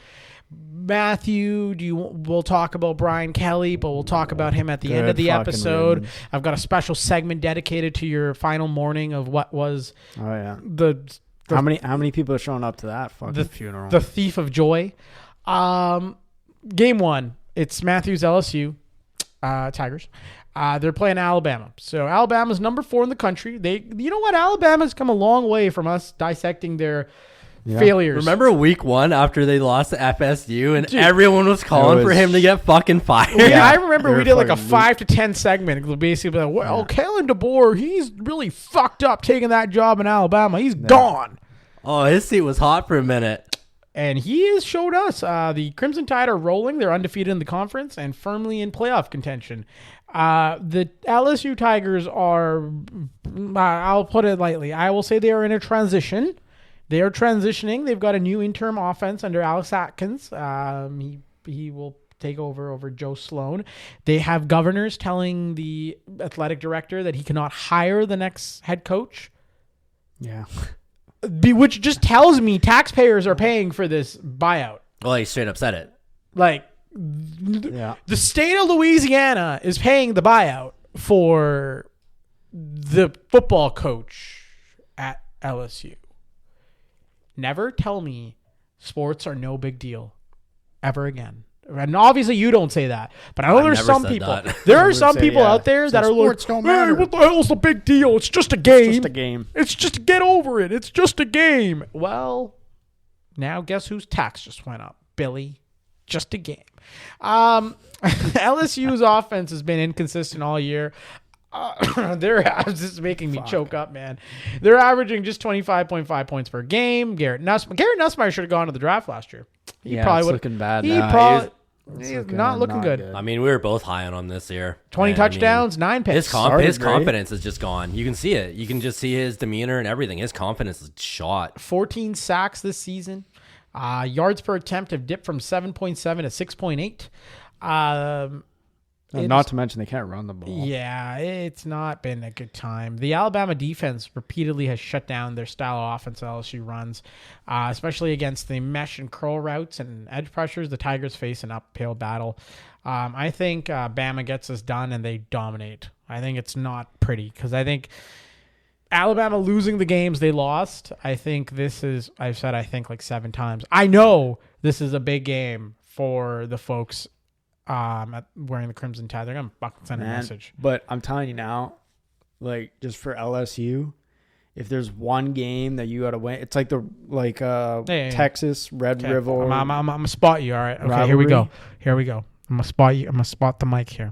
Matthew, we'll talk about Brian Kelly, but we'll talk about him at the end of the episode. Riddance. I've got a special segment dedicated to your final morning of what was how many people are showing up to that fucking funeral? The Thief of Joy. Game 1. It's Matthew's LSU Tigers. They're playing Alabama. So Alabama's number 4 in the country. You know what? Alabama's come a long way from us dissecting their failures. Remember week 1 after they lost to FSU and everyone was calling for him to get fucking fired? Yeah, I remember we did like a 5 to 10 segment. Basically, like, well, Kalen DeBoer, he's really fucked up taking that job in Alabama. He's gone. Oh, his seat was hot for a minute. And he has showed us the Crimson Tide are rolling. They're undefeated in the conference and firmly in playoff contention. The LSU Tigers are, I'll put it lightly, I will say they are in a transition. They are transitioning. They've got a new interim offense under Alex Atkins. He will take over Joe Sloan. They have governors telling the athletic director that he cannot hire the next head coach. Yeah. Which just tells me taxpayers are paying for this buyout. Well, he straight up said it. Like, the state of Louisiana is paying the buyout for the football coach at LSU. Never tell me sports are no big deal ever again. And obviously you don't say that, but I know I've there's never some said people. that. There are would some say, people yeah. out there So that are like, sports don't "Hey, matter." what the hell's the big deal? It's just a game. It's just a game. It's just get over it. It's just a game." Well, now guess whose tax just went up, Billy? Just a game. LSU's offense has been inconsistent all year. This is making me choke up, man. They're averaging just 25.5 points per game. Garrett Nussmeier should have gone to the draft last year. He probably it's would. looking bad. He now. probably. He's He's not looking good. I mean, we were both high on him this year. 20 And, I mean, touchdowns, 9 picks. his Started great. confidence is just gone. You can see it. You can just see his demeanor and everything. His confidence is shot. 14 sacks this season. Yards per attempt have dipped from 7.7 to 6.8. Not to mention they can't run the ball. Yeah, it's not been a good time. The Alabama defense repeatedly has shut down their style of offense that LSU runs, especially against the mesh and curl routes and edge pressures. The Tigers face an uphill battle. I think Bama gets this done and they dominate. I think it's not pretty because I think Alabama losing the games they lost. I think this is, I've said I think like 7 times. I know this is a big game for the folks wearing the crimson tide. They're gonna fucking send a message. But I'm telling you now, like just for LSU, if there's one game that you gotta win, it's like Texas Red River. I'm gonna spot you. All right. Okay. Rivalry. Here we go. I'm gonna spot you. I'm gonna spot the mic here.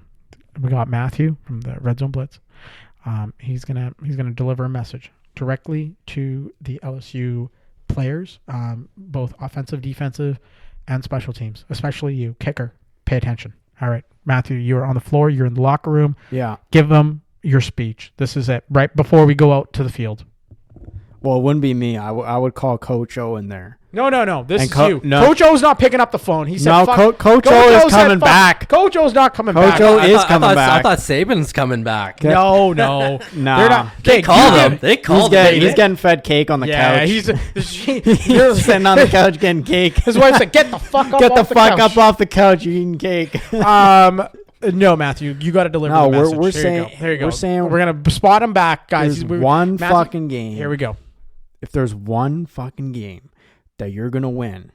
We got Matthew from the Red Zone Blitz. He's gonna deliver a message directly to the LSU players, both offensive, defensive, and special teams. Especially you, kicker. Pay attention. All right, Matthew, you're on the floor. You're in the locker room. Yeah. Give them your speech. This is it. Right before we go out to the field. Well, it wouldn't be me. I would call Coach O in there. No. This And is you. no. Coach O's not picking up the phone. He said, No, fuck. Coach O is coming back. Coach O's not coming Coach back. O I is thought- coming I thought, back. I thought Saban's coming back. No. Nah. They're not. They called him. They called him. He's getting fed cake on the couch. He's He's sitting on the couch getting cake. His wife said, "Get the fuck up. Get the off fuck couch." up off the couch. You're eating cake. No, Matthew, you got to deliver No, the message. we're Here saying- you go. Here you go. we're saying- we're gonna spot him back, guys. There's one Matthew, fucking game. Here we go. If there's one fucking game that you're gonna win,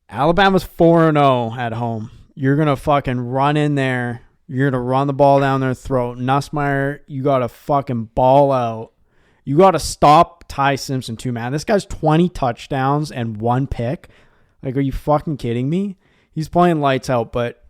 Alabama's 4-0 at home. You're gonna fucking run in there. You're gonna run the ball down their throat. Nussmeier, you gotta fucking ball out. You gotta stop Ty Simpson too, man. This guy's 20 touchdowns and 1 pick. Like, are you fucking kidding me? He's playing lights out, but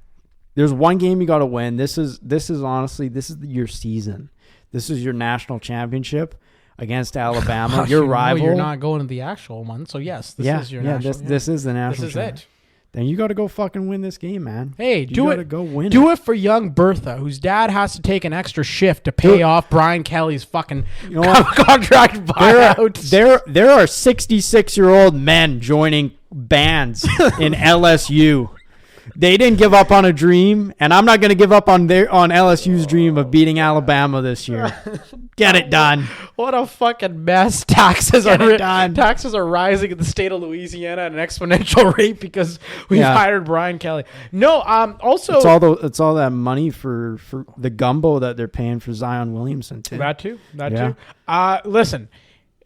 there's one game you gotta win. This is honestly, this is your season. This is your national championship against Alabama, your rival. You're not going to the actual one, so yes, this is your national. This is the national. This is champ. it. Then you got to go fucking win this game, man. Hey, you do gotta it. Go win. Do it for young Bertha, whose dad has to take an extra shift to pay off Brian Kelly's fucking contract buyouts. There are 66-year-old men joining bands in LSU. They didn't give up on a dream, and I'm not going to give up on LSU's dream of beating Alabama this year. Get it done. What a fucking mess! Taxes are rising in the state of Louisiana at an exponential rate because we've hired Brian Kelly. No, also it's all that money for the gumbo that they're paying for Zion Williamson too. That too. Listen,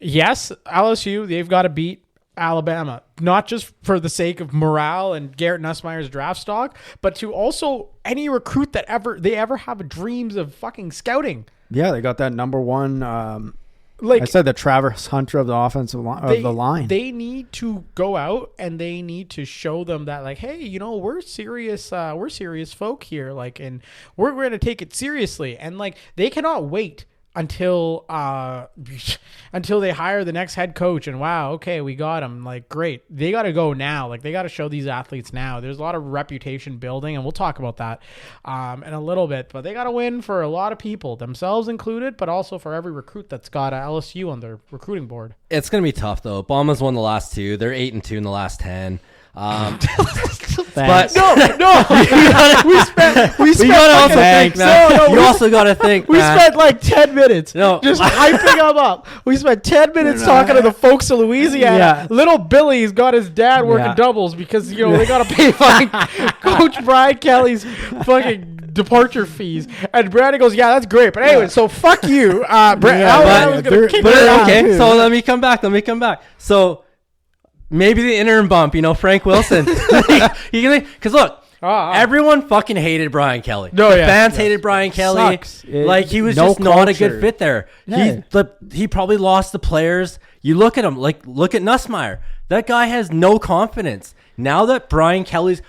yes, LSU, they've got to beat Alabama, not just for the sake of morale and Garrett Nussmeier's draft stock, but to also any recruit that ever have dreams of fucking scouting. Yeah, they got that number one. I said the Travis Hunter of the offensive line. Of the line. They need to go out and they need to show them that, like, hey, we're serious. We're serious folk here. Like, and we're going to take it seriously. And like, they cannot wait until they hire the next head coach and wow, okay, we got him. Like, great. They got to go now. Like, they got to show these athletes now. There's a lot of reputation building, and we'll talk about that in a little bit. But they got to win for a lot of people, themselves included, but also for every recruit that's got a LSU on their recruiting board. It's gonna be tough though. Bama's won the last 2. They're 8-2 in the last 10. But no, we spent also think, man. You also got to think, we man. spent like 10 minutes just hyping them up. We spent 10 minutes talking to the folks of Louisiana. Yeah. Little Billy's got his dad working doubles because they got to pay fucking Coach Brian Kelly's fucking departure fees. And Brandon goes, yeah, that's great. But anyway, so fuck you. Okay, So let me come back. So maybe the interim bump, Frank Wilson. Because look, everyone fucking hated Brian Kelly. No, The yeah. fans hated Brian Kelly. Sucks. He was No just not a good culture. fit there. Yeah. He probably lost the players. You look at him, look at Nussmeier. That guy has no confidence. Now that Brian Kelly's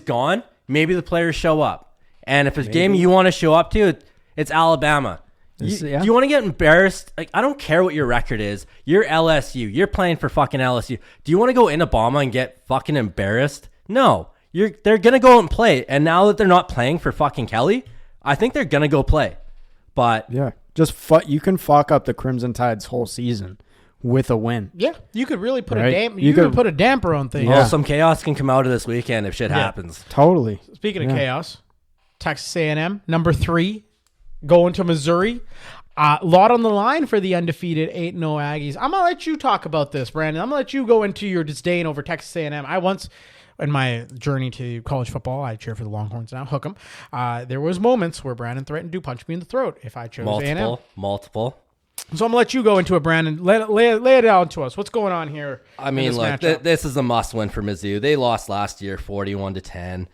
gone, maybe the players show up. And if it's a game you want to show up to, it's Alabama. You want to get embarrassed? I don't care what your record is. You're LSU. You're playing for fucking LSU. Do you want to go in Obama and get fucking embarrassed? No. They're going to go out and play. And now that they're not playing for fucking Kelly, I think they're going to go play. But Yeah. Just you can fuck up the Crimson Tide's whole season with a win. Yeah, you could really put Right? you could put a damper on things. well, some chaos can come out of this weekend if shit happens. Totally. Speaking of chaos, Texas A&M, number 3, going to Missouri. A lot on the line for the undefeated 8-0 Aggies. I'm going to let you talk about this, Brandon. I'm going to let you go into your disdain over Texas A&M. I once, in my journey to college football, I cheer for the Longhorns now, hook 'em. There was moments where Brandon threatened to punch me in the throat if I chose A&M. Multiple. So I'm going to let you go into it, Brandon. Lay it out to us. What's going on here? I mean, look, this is a must-win for Mizzou. They lost last year, 41-10.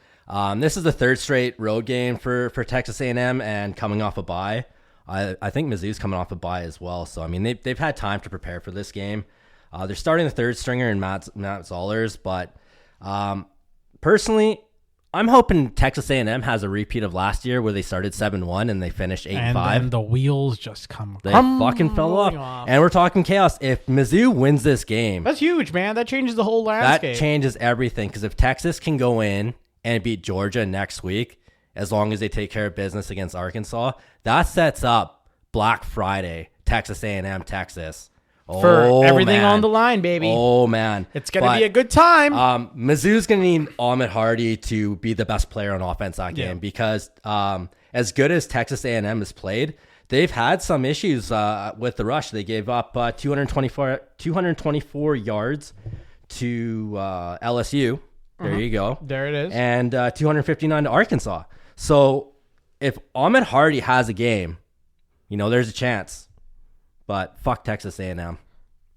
This is the third straight road game for Texas A&M, and coming off a bye. I think Mizzou's coming off a bye as well. So I mean, they've had time to prepare for this game. They're starting the third stringer in Matt Zollers, but personally, I'm hoping Texas A&M has a repeat of last year where they started 7-1 and they finished 8-5. And then the wheels just come. They fucking fell off. And we're talking chaos. If Mizzou wins this game, that's huge, man. That changes the whole landscape. That changes everything. Because if Texas can go in and beat Georgia next week, as long as they take care of business against Arkansas, that sets up Black Friday, Texas A&M, Texas. For everything on the line, baby. Oh, man. It's going to be a good time. Mizzou's going to need Ahmed Hardy to be the best player on offense that game because as good as Texas A&M has played, they've had some issues with the rush. They gave up 224 yards to LSU. There you go. There it is. And 259 to Arkansas. So if Ahmed Hardy has a game, there's a chance. But fuck Texas A&M.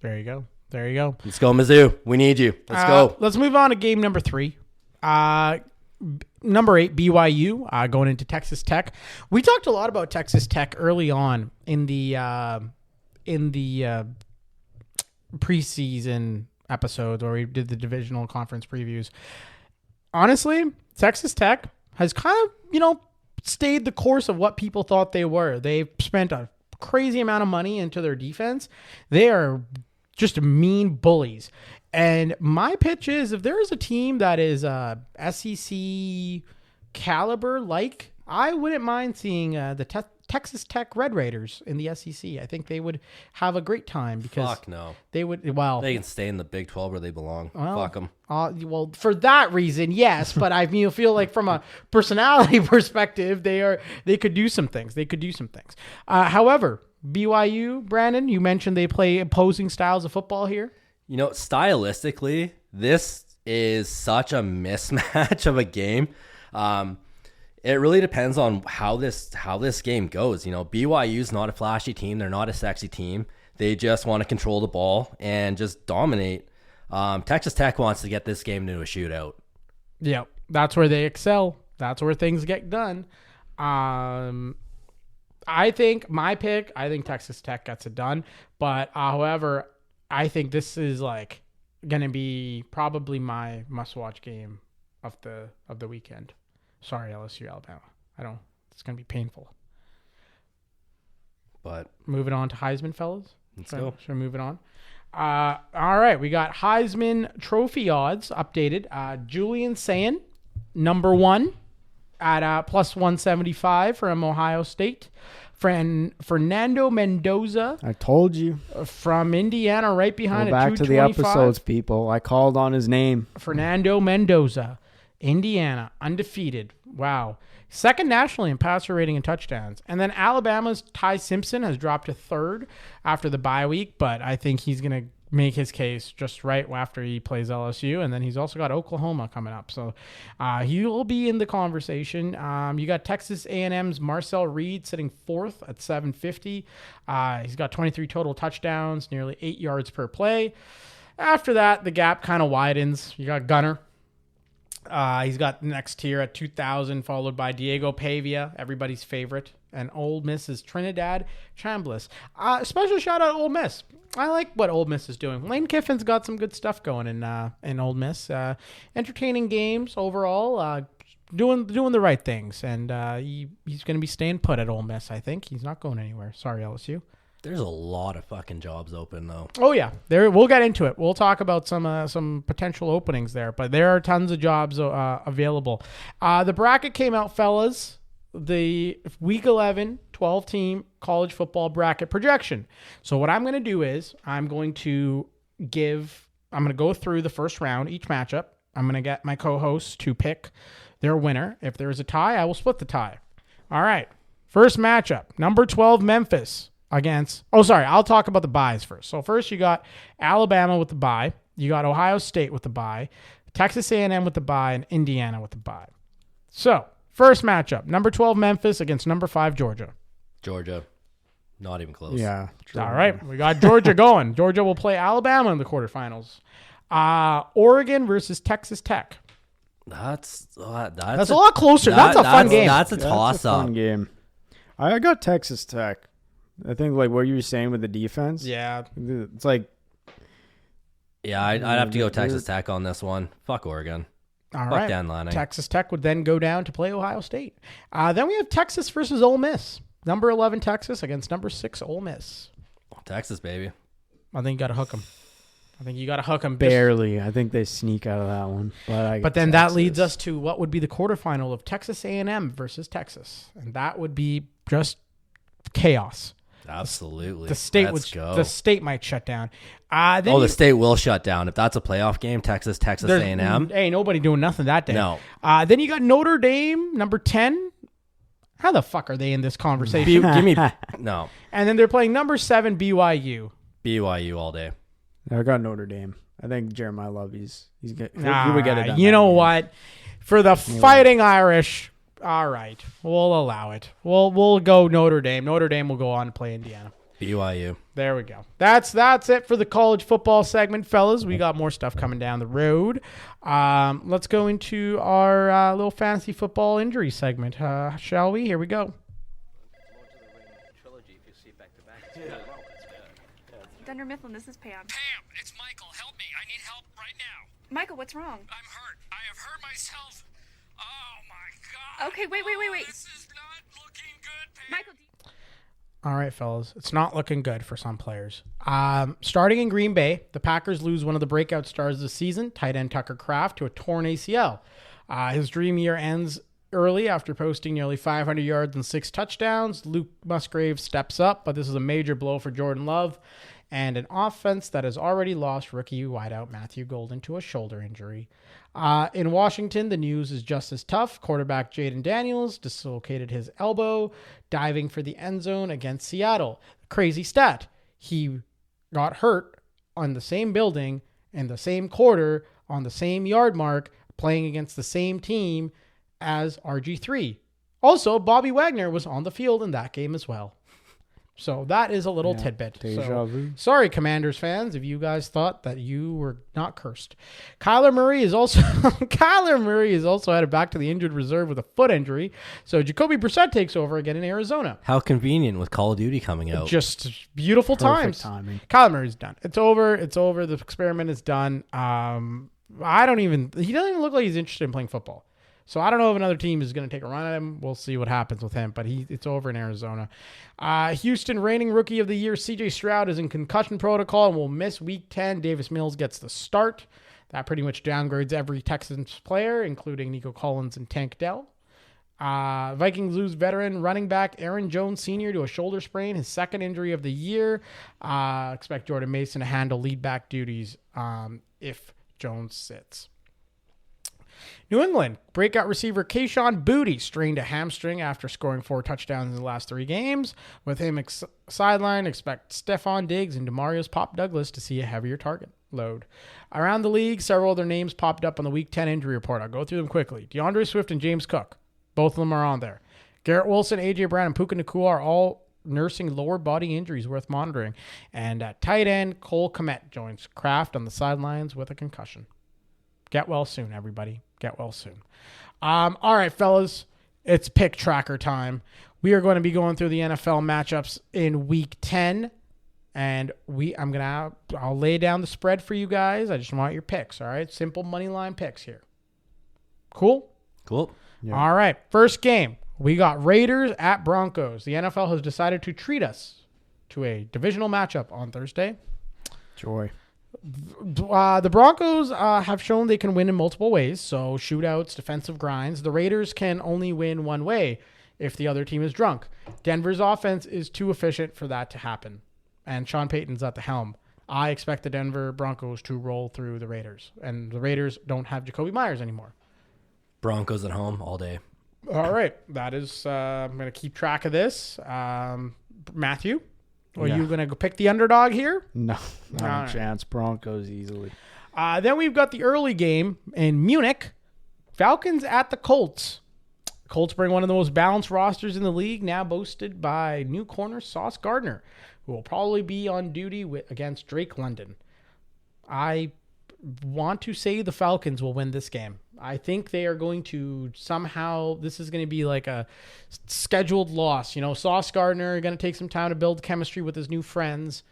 There you go. Let's go, Mizzou. We need you. Let's go. Let's move on to game number 3. Number 8, BYU, going into Texas Tech. We talked a lot about Texas Tech early on in the preseason episodes where we did the divisional conference previews. Honestly, Texas Tech has kind of, stayed the course of what people thought they were. They've spent a crazy amount of money into their defense. They are just mean bullies. And my pitch is, if there is a team that is SEC caliber, I wouldn't mind seeing the Texas Tech Red Raiders in the SEC. I think they would have a great time because fuck no. They would. Well, they can stay in the Big 12 where they belong. Fuck them. Well, for that reason, yes. But I feel like from a personality perspective, they could do some things. However, BYU, Brandon, you mentioned they play opposing styles of football here. Stylistically, this is such a mismatch of a game. It really depends on how this game goes. BYU's not a flashy team. They're not a sexy team. They just want to control the ball and just dominate. Texas Tech wants to get this game into a shootout. Yeah, that's where they excel. That's where things get done. I think my pick, Texas Tech gets it done. But however, I think this is going to be probably my must-watch game of the weekend. Sorry, LSU, Alabama. It's going to be painful. But moving on to Heisman, fellas. Let's go. Should we move it on? All right, we got Heisman trophy odds updated. Julian Sayin, number 1 at plus 175 from Ohio State. Fernando Mendoza. I told you. From Indiana, right behind. Go back to the episodes, people. I called on his name. Fernando Mendoza, Indiana, undefeated. Wow. Second nationally in passer rating and touchdowns. And then Alabama's Ty Simpson has dropped to 3rd after the bye week, but I think he's going to make his case just right after he plays LSU. And then he's also got Oklahoma coming up. So he will be in the conversation. You got Texas A&M's Marcel Reed sitting 4th at 750. He's got 23 total touchdowns, nearly 8 yards per play. After that, the gap kind of widens. You got Gunner. He's got the next tier at 2,000, followed by Diego Pavia, everybody's favorite. And Ole Miss is Trinidad Chambliss. Special shout out Ole Miss. I like what Ole Miss is doing. Lane Kiffin's got some good stuff going in Ole Miss. Entertaining games overall. Doing the right things. And he's going to be staying put at Ole Miss, I think. He's not going anywhere. Sorry, LSU. There's a lot of fucking jobs open, though. Oh, yeah. We'll get into it. We'll talk about some potential openings there. But there are tons of jobs available. The bracket came out, fellas. The Week 11 12-team college football bracket projection. So what I'm going to do is I'm going to go through the first round, each matchup. I'm going to get my co-hosts to pick their winner. If there is a tie, I will split the tie. All right. First matchup, number 12 Memphis against... Oh, sorry. I'll talk about the buys first. So first you got Alabama with the bye. You got Ohio State with the bye. Texas A&M with the bye. And Indiana with the bye. So... First matchup, number 12 Memphis against number 5 Georgia. Georgia. Not even close. Yeah. Georgia. All right. We got Georgia going. Georgia will play Alabama in the quarterfinals. Oregon versus Texas Tech. That's a lot closer. That's a fun game. That's a toss-up. Fun game. I got Texas Tech. I think like what you were saying with the defense. Yeah. It's like. Yeah, I'd have to go Texas Tech on this one. Fuck Oregon. All right. Dan Lanning. Texas Tech would then go down to play Ohio State. Then we have Texas versus Ole Miss. Number 11 Texas against number 6 Ole Miss. Texas, baby. I think you got to hook them. Barely. I think they sneak out of that one. But then that leads us to what would be the quarterfinal of Texas A&M versus Texas. And that would be just chaos. Absolutely. The state might shut down. The state will shut down if that's a playoff game. Texas A&M. Hey, nobody doing nothing that day. No. Then you got Notre Dame, number 10. How the fuck are they in this conversation? Give me no. And then they're playing number 7 BYU. BYU all day. I got Notre Dame. I think Jeremiah Love. He would get it done. You know what? For the Fighting Irish. All right, we'll allow it. We'll go Notre Dame. Notre Dame will go on to play Indiana. BYU. There we go. That's it for the college football segment, fellas. We got more stuff coming down the road. Let's go into our little fantasy football injury segment, shall we? Here we go. Thunder Mifflin, this is Pam. Pam, it's Michael. Help me. I need help right now. Michael, what's wrong? I'm hurt. I have hurt myself. Oh, my God. Okay, wait. This is not looking good, Pam. Michael, All right, fellas. It's not looking good for some players. Starting in Green Bay, the Packers lose one of the breakout stars of the season, tight end Tucker Kraft, to a torn ACL. His dream year ends early after posting nearly 500 yards and 6 touchdowns. Luke Musgrave steps up, but this is a major blow for Jordan Love and an offense that has already lost rookie wideout Matthew Golden to a shoulder injury. In Washington, the news is just as tough. Quarterback Jaden Daniels dislocated his elbow diving for the end zone against Seattle. Crazy stat. He got hurt on the same building in the same quarter on the same yard mark playing against the same team as RG3. Also, Bobby Wagner was on the field in that game as well. So that is a little tidbit. Sorry, Commanders fans, if you guys thought that you were not cursed. Kyler Murray is also headed back to the injured reserve with a foot injury. So Jacoby Brissett takes over again in Arizona. How convenient with Call of Duty coming out. Just beautiful times. Timing. Kyler Murray's done. It's over. The experiment is done. He doesn't even look like he's interested in playing football. So I don't know if another team is going to take a run at him. We'll see what happens with him, but it's over in Arizona. Houston reigning rookie of the year, CJ Stroud, is in concussion protocol and will miss week 10. Davis Mills gets the start. That pretty much downgrades every Texans player, including Nico Collins and Tank Dell. Vikings lose veteran running back Aaron Jones Sr. to a shoulder sprain, his second injury of the year. Expect Jordan Mason to handle lead back duties if Jones sits. New England, breakout receiver Kayshon Boutte strained a hamstring after scoring 4 touchdowns in the last 3 games. With him sidelined, expect Stephon Diggs and Demarius Pop Douglas to see a heavier target load. Around the league, several other names popped up on the Week 10 injury report. I'll go through them quickly. DeAndre Swift and James Cook, both of them are on there. Garrett Wilson, A.J. Brown, and Puka Nacua are all nursing lower body injuries worth monitoring. And at tight end, Cole Kmet joins Kraft on the sidelines with a concussion. Get well soon, everybody. Get well soon. All right, fellas. It's pick tracker time. We are going to be going through the NFL matchups in Week 10. And I'll lay down the spread for you guys. I just want your picks, all right? Simple money line picks here. Cool? Cool. Yeah. All right. First game. We got Raiders at Broncos. The NFL has decided to treat us to a divisional matchup on Thursday. Joy. The Broncos have shown they can win in multiple ways, so shootouts, defensive grinds. The Raiders can only win one way, if the other team is drunk. Denver's offense is too efficient for that to happen, and Sean Payton's at the helm. I expect the Denver Broncos to roll through the Raiders, and the Raiders don't have Jacoby Myers anymore. Broncos at home all day. All right. That is, I'm going to keep track of this. Matthew, are you going to go pick the underdog here? No, not All a right. chance. Broncos easily. Then we've got the early game in Munich. Falcons at the Colts. Colts bring one of the most balanced rosters in the league, now boasted by new corner Sauce Gardner, who will probably be on duty against Drake London. I want to say the Falcons will win this game. I think they are going to somehow, this is going to be like a scheduled loss. You know, Sauce Gardner going to take some time to build chemistry with his new friends.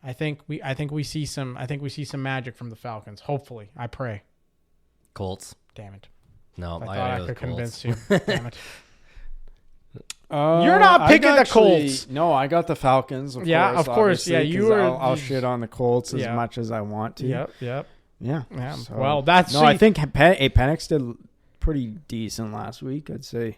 I think we see some magic from the Falcons. Hopefully, I pray. Colts. Damn it. No, I thought gotta I go could Colts. convince you. Damn it. You're not picking the Colts. No, I got the Falcons. Of Yeah, course, of course. Yeah, obviously, you 'cause are. I'll shit on the Colts as Yeah. much as I want to. Yep. Yeah. Yeah. Well, that's no. I think Penix did pretty decent last week. I'd say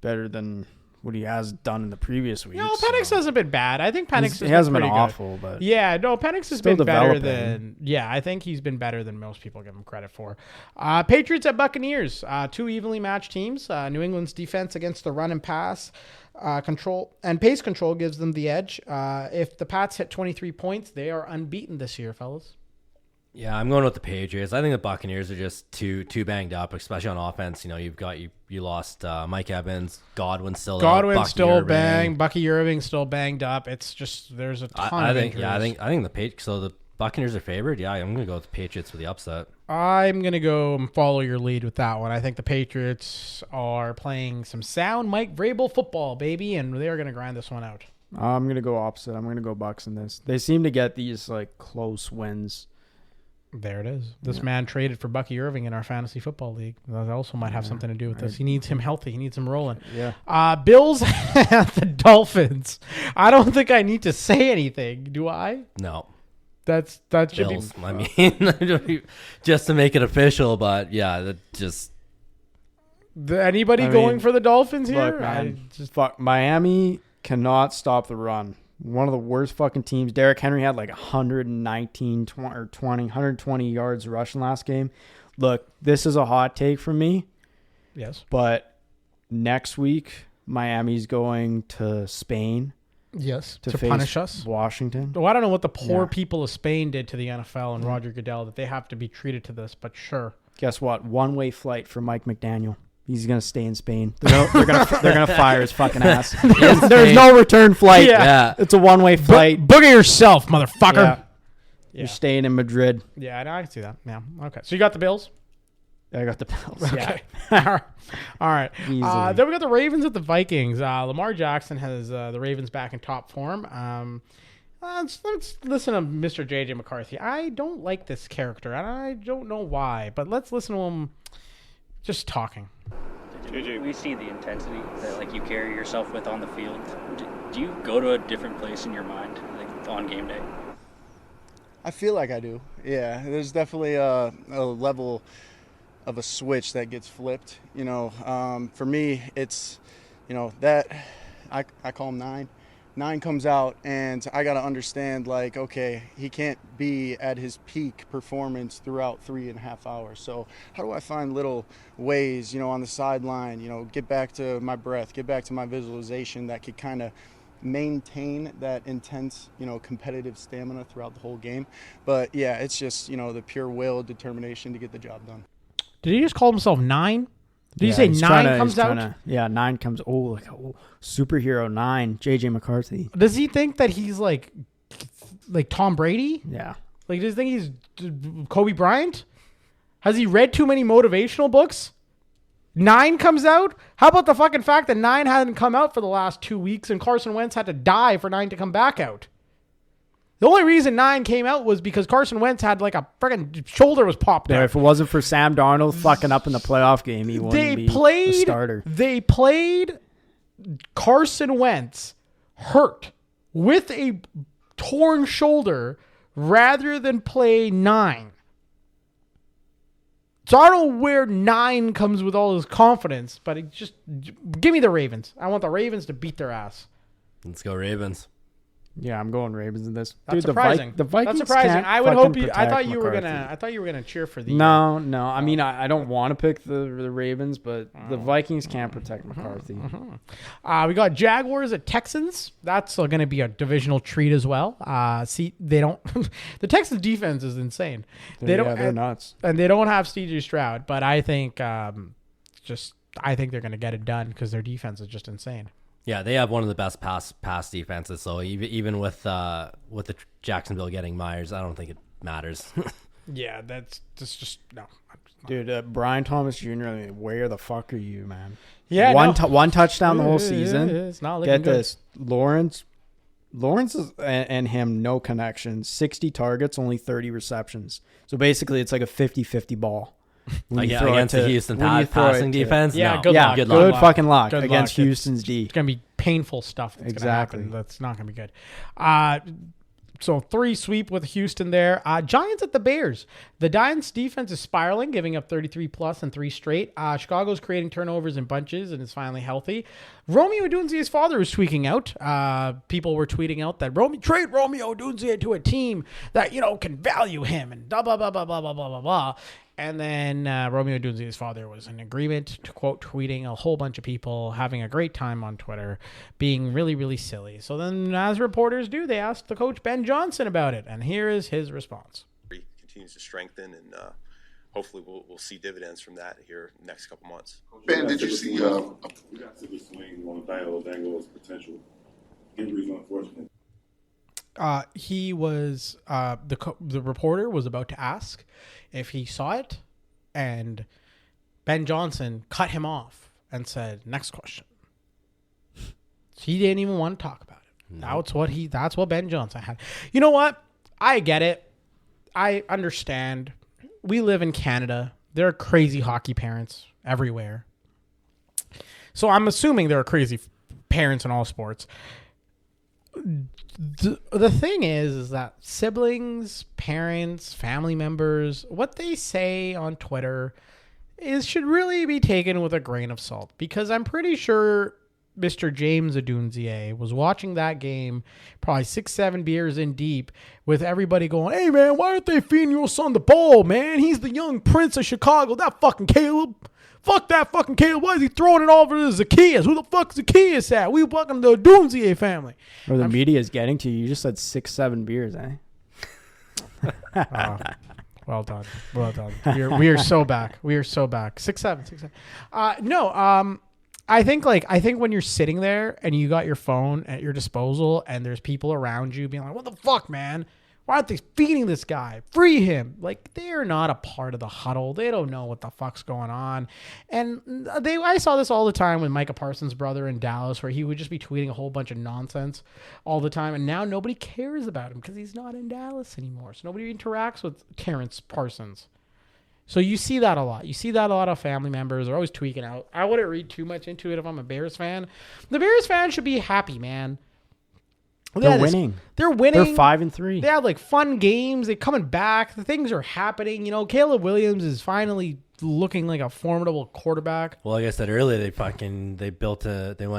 better than what he has done in the previous week. No, Penix hasn't been bad. I think Penix He hasn't been pretty good. awful, but Yeah, no, Penix has still been better developing. than. Yeah, I think he's been better than most people give him credit for. Patriots at Buccaneers, two evenly matched teams. New England's defense against the run and pass control and pace control gives them the edge. If the Pats hit 23 points, they are unbeaten this year, fellas. Yeah, I'm going with the Patriots. I think the Buccaneers are just too banged up, especially on offense. You know, you've got you lost Mike Evans, Godwin's still out, Godwin's Bucky still Irving. banged. Bucky Irving's still banged up. It's just there's a ton of injuries. I think the Buccaneers are favored. Yeah, I'm going to go with the Patriots for the upset. I'm going to go and follow your lead with that one. I think the Patriots are playing some sound Mike Vrabel football, baby, and they're going to grind this one out. I'm gonna go opposite. I'm gonna go Bucks in this. They seem to get these like close wins. There it is. This man traded for Bucky Irving in our fantasy football league. That also might have something to do with this. He needs him healthy. He needs him rolling. Yeah. Bills at the Dolphins. I don't think I need to say anything. Do I? No. That should Bills. be. I mean, just to make it official, but yeah, that just. Anybody going for the Dolphins here? Look, man, fuck. Miami cannot stop the run. One of the worst fucking teams. Derrick Henry had like 120 yards rushing last game. Look, this is a hot take from me. Yes. But next week, Miami's going to Spain. Yes. To face punish us. Washington. Well, I don't know what the poor people of Spain did to the NFL and Roger Goodell that they have to be treated to this, but sure. Guess what? One-way flight for Mike McDaniel. He's gonna stay in Spain. They're gonna fire his fucking ass. There's no return flight. Yeah. It's a one-way flight. Booger yourself, motherfucker. Yeah. You're staying in Madrid. Yeah, I can see that. Yeah. Okay. So you got the Bills? I got the Bills. Okay. All right. Easily. Then we got the Ravens at the Vikings. Lamar Jackson has the Ravens back in top form. Let's listen to Mr. J.J. McCarthy. I don't like this character, and I don't know why, but let's listen to him just talking. We see the intensity that like you carry yourself with on the field. Do you go to a different place in your mind like on game day? I feel like I do. Yeah, there's definitely a level of a switch that gets flipped. You know, for me, it's that I call him 9. 9 comes out, and I got to understand, like, okay, he can't be at his peak performance throughout 3.5 hours. So how do I find little ways, on the sideline, get back to my breath, get back to my visualization that could kind of maintain that intense, competitive stamina throughout the whole game. But, yeah, it's just, the pure will, determination to get the job done. Did he just call himself 9? Did you say he's 9 comes out? Yeah, 9 comes. Oh, like superhero 9. JJ McCarthy. Does he think that he's like Tom Brady? Yeah. Like, does he think he's Kobe Bryant? Has he read too many motivational books? 9 comes out? How about the fucking fact that 9 hadn't come out for the last 2 weeks and Carson Wentz had to die for 9 to come back out? The only reason 9 came out was because Carson Wentz had like a freaking shoulder was popped out. If it wasn't for Sam Darnold fucking up in the playoff game, he wouldn't be a starter. They played Carson Wentz hurt with a torn shoulder rather than play 9. So I don't know where 9 comes with all his confidence, but it just give me the Ravens. I want the Ravens to beat their ass. Let's go Ravens. Yeah, I'm going Ravens in this. That's Dude, surprising. The Vikings. That's surprising. Can't I would hope you. protect I thought you were McCarthy. gonna cheer for the. No. I mean, I don't want to pick the Ravens, but the Vikings can't protect McCarthy. We got Jaguars at Texans. That's going to be a divisional treat as well. They don't. The Texans defense is insane. They're nuts, and they don't have C.J. Stroud. But I think, I think they're going to get it done because their defense is just insane. Yeah, they have one of the best pass defenses. So even with the Jacksonville getting Myers, I don't think it matters. Yeah, that's just no. Dude, Brian Thomas Jr., I mean, where the fuck are you, man? Yeah, one touchdown the whole season. It's not looking Get good. this, Lawrence is, and him, no connection. 60 targets, only 30 receptions. So basically, it's like a 50-50 ball. Against the Houston passing defense? Yeah, no. good luck. Good fucking luck Good against luck. Houston's D. It's going to be painful stuff. Exactly. That's not going to be good. So 3 sweep with Houston there. Giants at the Bears. The Giants defense is spiraling, giving up 33 plus and 3 straight. Chicago's creating turnovers in bunches and is finally healthy. Romeo Odunze's father was tweaking out. People were tweeting out that trade Romeo Odunze to a team that, can value him and blah, blah, blah, blah, blah, blah, blah, blah, blah. And then Romeo Odunze's father was in agreement to quote tweeting a whole bunch of people having a great time on Twitter, being really, really silly. So then, as reporters do, they asked the coach Ben Johnson about it, and here is his response. He continues to strengthen, and hopefully we'll see dividends from that here in the next couple months. Ben, did you see? We got to the swing on the Bengals potential. Injuries, unfortunate. He was the reporter was about to ask if he saw it, and Ben Johnson cut him off and said, "Next question." He didn't even want to talk about it. No. That's what Ben Johnson had. You know what? I get it. I understand. We live in Canada. There are crazy hockey parents everywhere. So I'm assuming there are crazy parents in all sports. The thing is that siblings, parents, family members, what they say on Twitter should really be taken with a grain of salt, because I'm pretty sure Mr. James Odunze was watching that game probably 6-7 beers in deep with everybody going, "Hey man, why aren't they feeding your son the ball, man? He's the young prince of Chicago. That fucking Caleb. Fuck that fucking Caleb. Why is he throwing it all over to Zacchaeus? Who the fuck's Zacchaeus at? We fucking the Odunze family." Or the media is getting to you. You just said 6-7 beers, eh? Well done. We are so back. 6-7. I think when you're sitting there and you got your phone at your disposal and there's people around you being like, "What the fuck, man? Why aren't they feeding this guy? Free him." Like, they're not a part of the huddle. They don't know what the fuck's going on. And I saw this all the time with Micah Parsons' brother in Dallas, where he would just be tweeting a whole bunch of nonsense all the time. And now nobody cares about him because he's not in Dallas anymore. So nobody interacts with Terrence Parsons. So you see that a lot. You see that a lot of family members are always tweaking out. I wouldn't read too much into it if I'm a Bears fan. The Bears fan should be happy, man. They're winning. They're winning. They're 5-3. They have like fun games. They're coming back. The things are happening. Caleb Williams is finally looking like a formidable quarterback. Well, like I said earlier, they went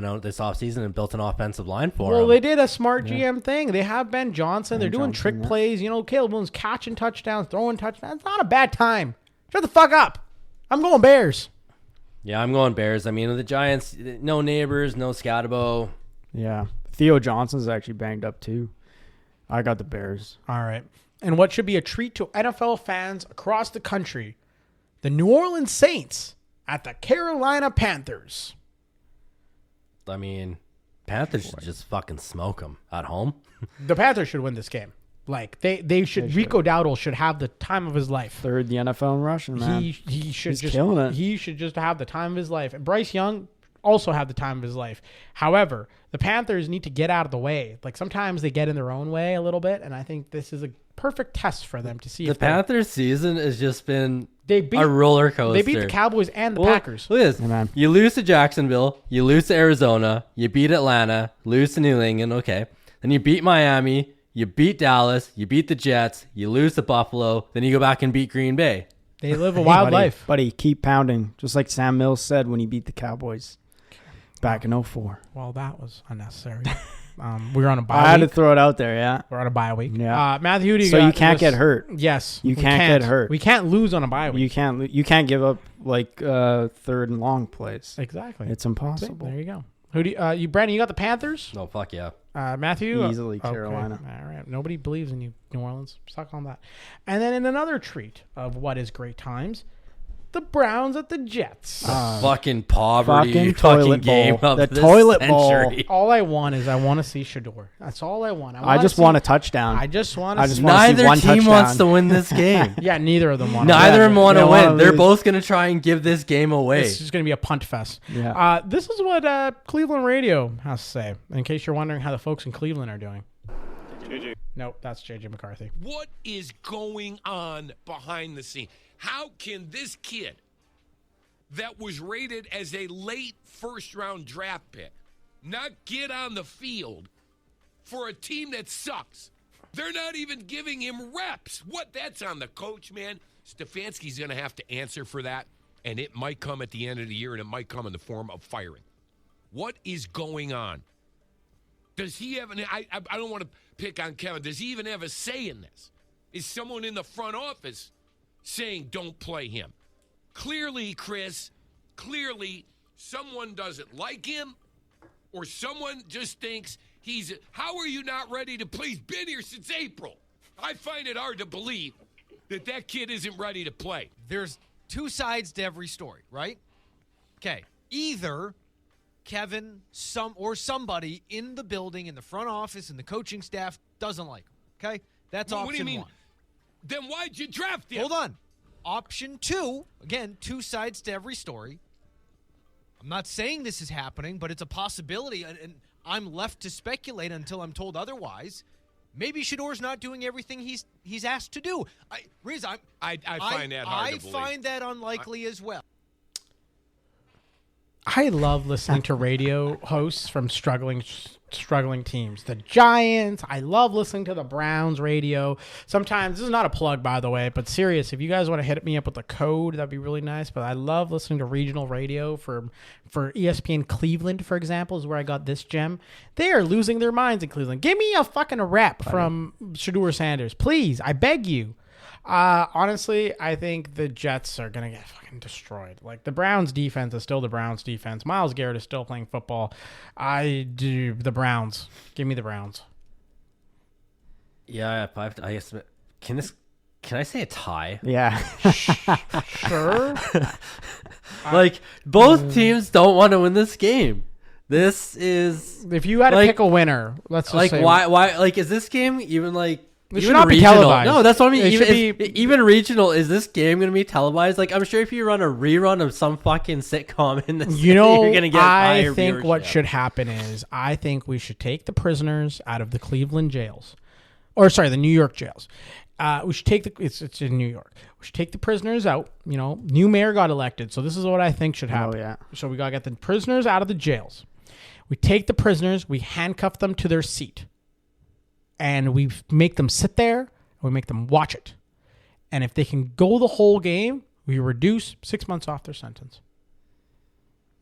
out this offseason and built an offensive line for him. Well, they did a smart GM thing. They have Ben Johnson. They're doing trick plays. Caleb Williams catching touchdowns, throwing touchdowns. It's not a bad time. Shut the fuck up. I'm going Bears. Yeah, I'm going Bears. I mean, the Giants, no Neighbors, no Scatabo. Yeah. Theo Johnson's actually banged up too. I got the Bears. All right. And what should be a treat to NFL fans across the country, the New Orleans Saints at the Carolina Panthers. I mean, Panthers should just fucking smoke them at home. The Panthers should win this game. Like they should. Rico Dowdle should have the time of his life. Third the NFL in rushing, man. He should He's just killing it. He should just have the time of his life. And Bryce Young also have the time of his life. However, the Panthers need to get out of the way. Like sometimes they get in their own way a little bit, and I think this is a perfect test for them to see. The Panthers season has just been a roller coaster. They beat the Cowboys and the Packers. Look at this. You lose to Jacksonville, you lose to Arizona, you beat Atlanta, lose to New England, okay. Then you beat Miami, you beat Dallas, you beat the Jets, you lose to Buffalo, then you go back and beat Green Bay. They live a wild life. Buddy, keep pounding. Just like Sam Mills said when he beat the Cowboys back in 04. Well, that was unnecessary. We were on a bye week. I had to throw it out there, yeah. We're on a bye week. Yeah. Matthew, who do you so got you can't get hurt. Yes. You can't get hurt. We can't lose on a bye week. You can't give up like third and long plays. Exactly. It's impossible. There you go. Who do you Brandon, you got the Panthers? No, fuck yeah. Matthew? Easily Carolina. Okay. All right. Nobody believes in you, New Orleans. Suck on that. And then in another treat of what is great times, the Browns at the Jets. Fucking poverty. Fucking toilet game bowl. of The this toilet century. All I want to see Shador. That's all I want. I just want a touchdown. I just want to see. Neither one team touchdown. wants to win this game. Yeah, neither of them want. Neither of them want to win. wanna They're lose. both going to try and give this game away. This is going to be a punt fest. Yeah. This is what Cleveland radio has to say, in case you're wondering how the folks in Cleveland are doing. Nope, that's JJ McCarthy. What is going on behind the scene? How can this kid that was rated as a late first-round draft pick not get on the field for a team that sucks? They're not even giving him reps. That's on the coach, man. Stefanski's going to have to answer for that, and it might come at the end of the year, and it might come in the form of firing. What is going on? Does he have I don't want to pick on Kevin. Does he even have a say in this? Is someone in the front office saying don't play him? Clearly, Chris, someone doesn't like him, or someone just thinks how are you not ready to play? He's been here since April. I find it hard to believe that kid isn't ready to play. There's two sides to every story, right? Okay. Either Kevin, somebody in the building, in the front office, in the coaching staff doesn't like him. Okay? That's option What do you mean? one. Then why'd you draft him? Hold on. Option two, again, two sides to every story. I'm not saying this is happening, but it's a possibility, and I'm left to speculate until I'm told otherwise. Maybe Shador's not doing everything he's asked to do. I find that hard to believe. I find that unlikely as well. I love listening to radio hosts from struggling teams. The Giants. I love listening to the Browns radio. Sometimes, this is not a plug, by the way, but serious, if you guys want to hit me up with a code, that'd be really nice. But I love listening to regional radio for ESPN Cleveland, for example, is where I got this gem. They are losing their minds in Cleveland. Give me a fucking rep from Shador Sanders. Please, I beg you. Honestly, I think the Jets are going to get fucking destroyed. Like, the Browns defense is still the Browns defense. Myles Garrett is still playing football. I do the Browns. Give me the Browns. Yeah, I guess. Can I say a tie? Yeah. Sure. Like, both teams don't want to win this game. This is, if you had to pick a winner, let's just say, why like, is this game even like, it even should not be regional? televised. No, that's what I mean. It Even regional, is this game going to be televised? Like, I'm sure if you run a rerun of some fucking sitcom in the city, you're going to get I higher think what viewership. should happen is, I think we should take the prisoners out of the Cleveland jails, or sorry, the New York jails. We should take it's in New York. We should take the prisoners out. You know, new mayor got elected, so this is what I think should happen. Oh, yeah. So we gotta get the prisoners out of the jails. We take the prisoners, we handcuff them to their seat, and we make them sit there. We make them watch it. And if they can go the whole game, we reduce 6 months off their sentence.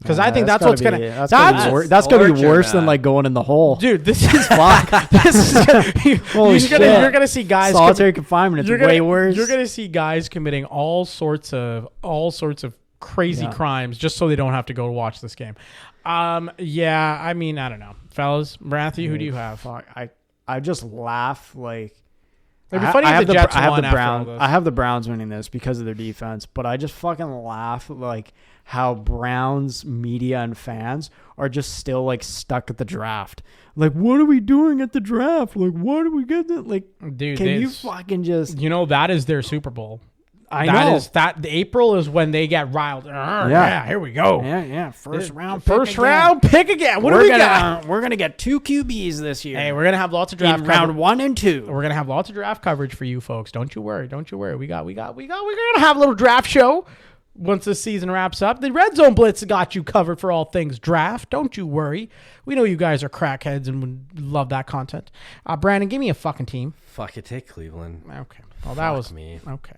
Because I think that's what's going to... That's going to be worse than, like, going in the hole. Dude, this is... You're going to see guys... Solitary confinement is way worse. You're going to see guys committing all sorts of crazy crimes just so they don't have to go watch this game. Yeah, I mean, I don't know. Fellas, Matthew, who do you have? Fuck, I just laugh, like... It'd be funny if the Jets won after all this. I have the Browns winning this because of their defense, but I just fucking laugh like how Browns media and fans are just still like stuck at the draft. Like, what are we doing at the draft? Like, what are we getting? Like, dude, can you fucking just? That is their Super Bowl. I know. April is when they get riled. Yeah, here we go. Yeah. First round pick again. What do we got? We're gonna get 2 QBs this year. Hey, we're gonna have lots of draft in round 1 and 2. We're gonna have lots of draft coverage for you folks. Don't you worry. We're gonna have a little draft show once this season wraps up. The Red Zone Blitz got you covered for all things draft. Don't you worry. We know you guys are crackheads and would love that content. Brandon, give me a fucking team. Fuck it, take Cleveland. Okay. Well, that was me. Okay.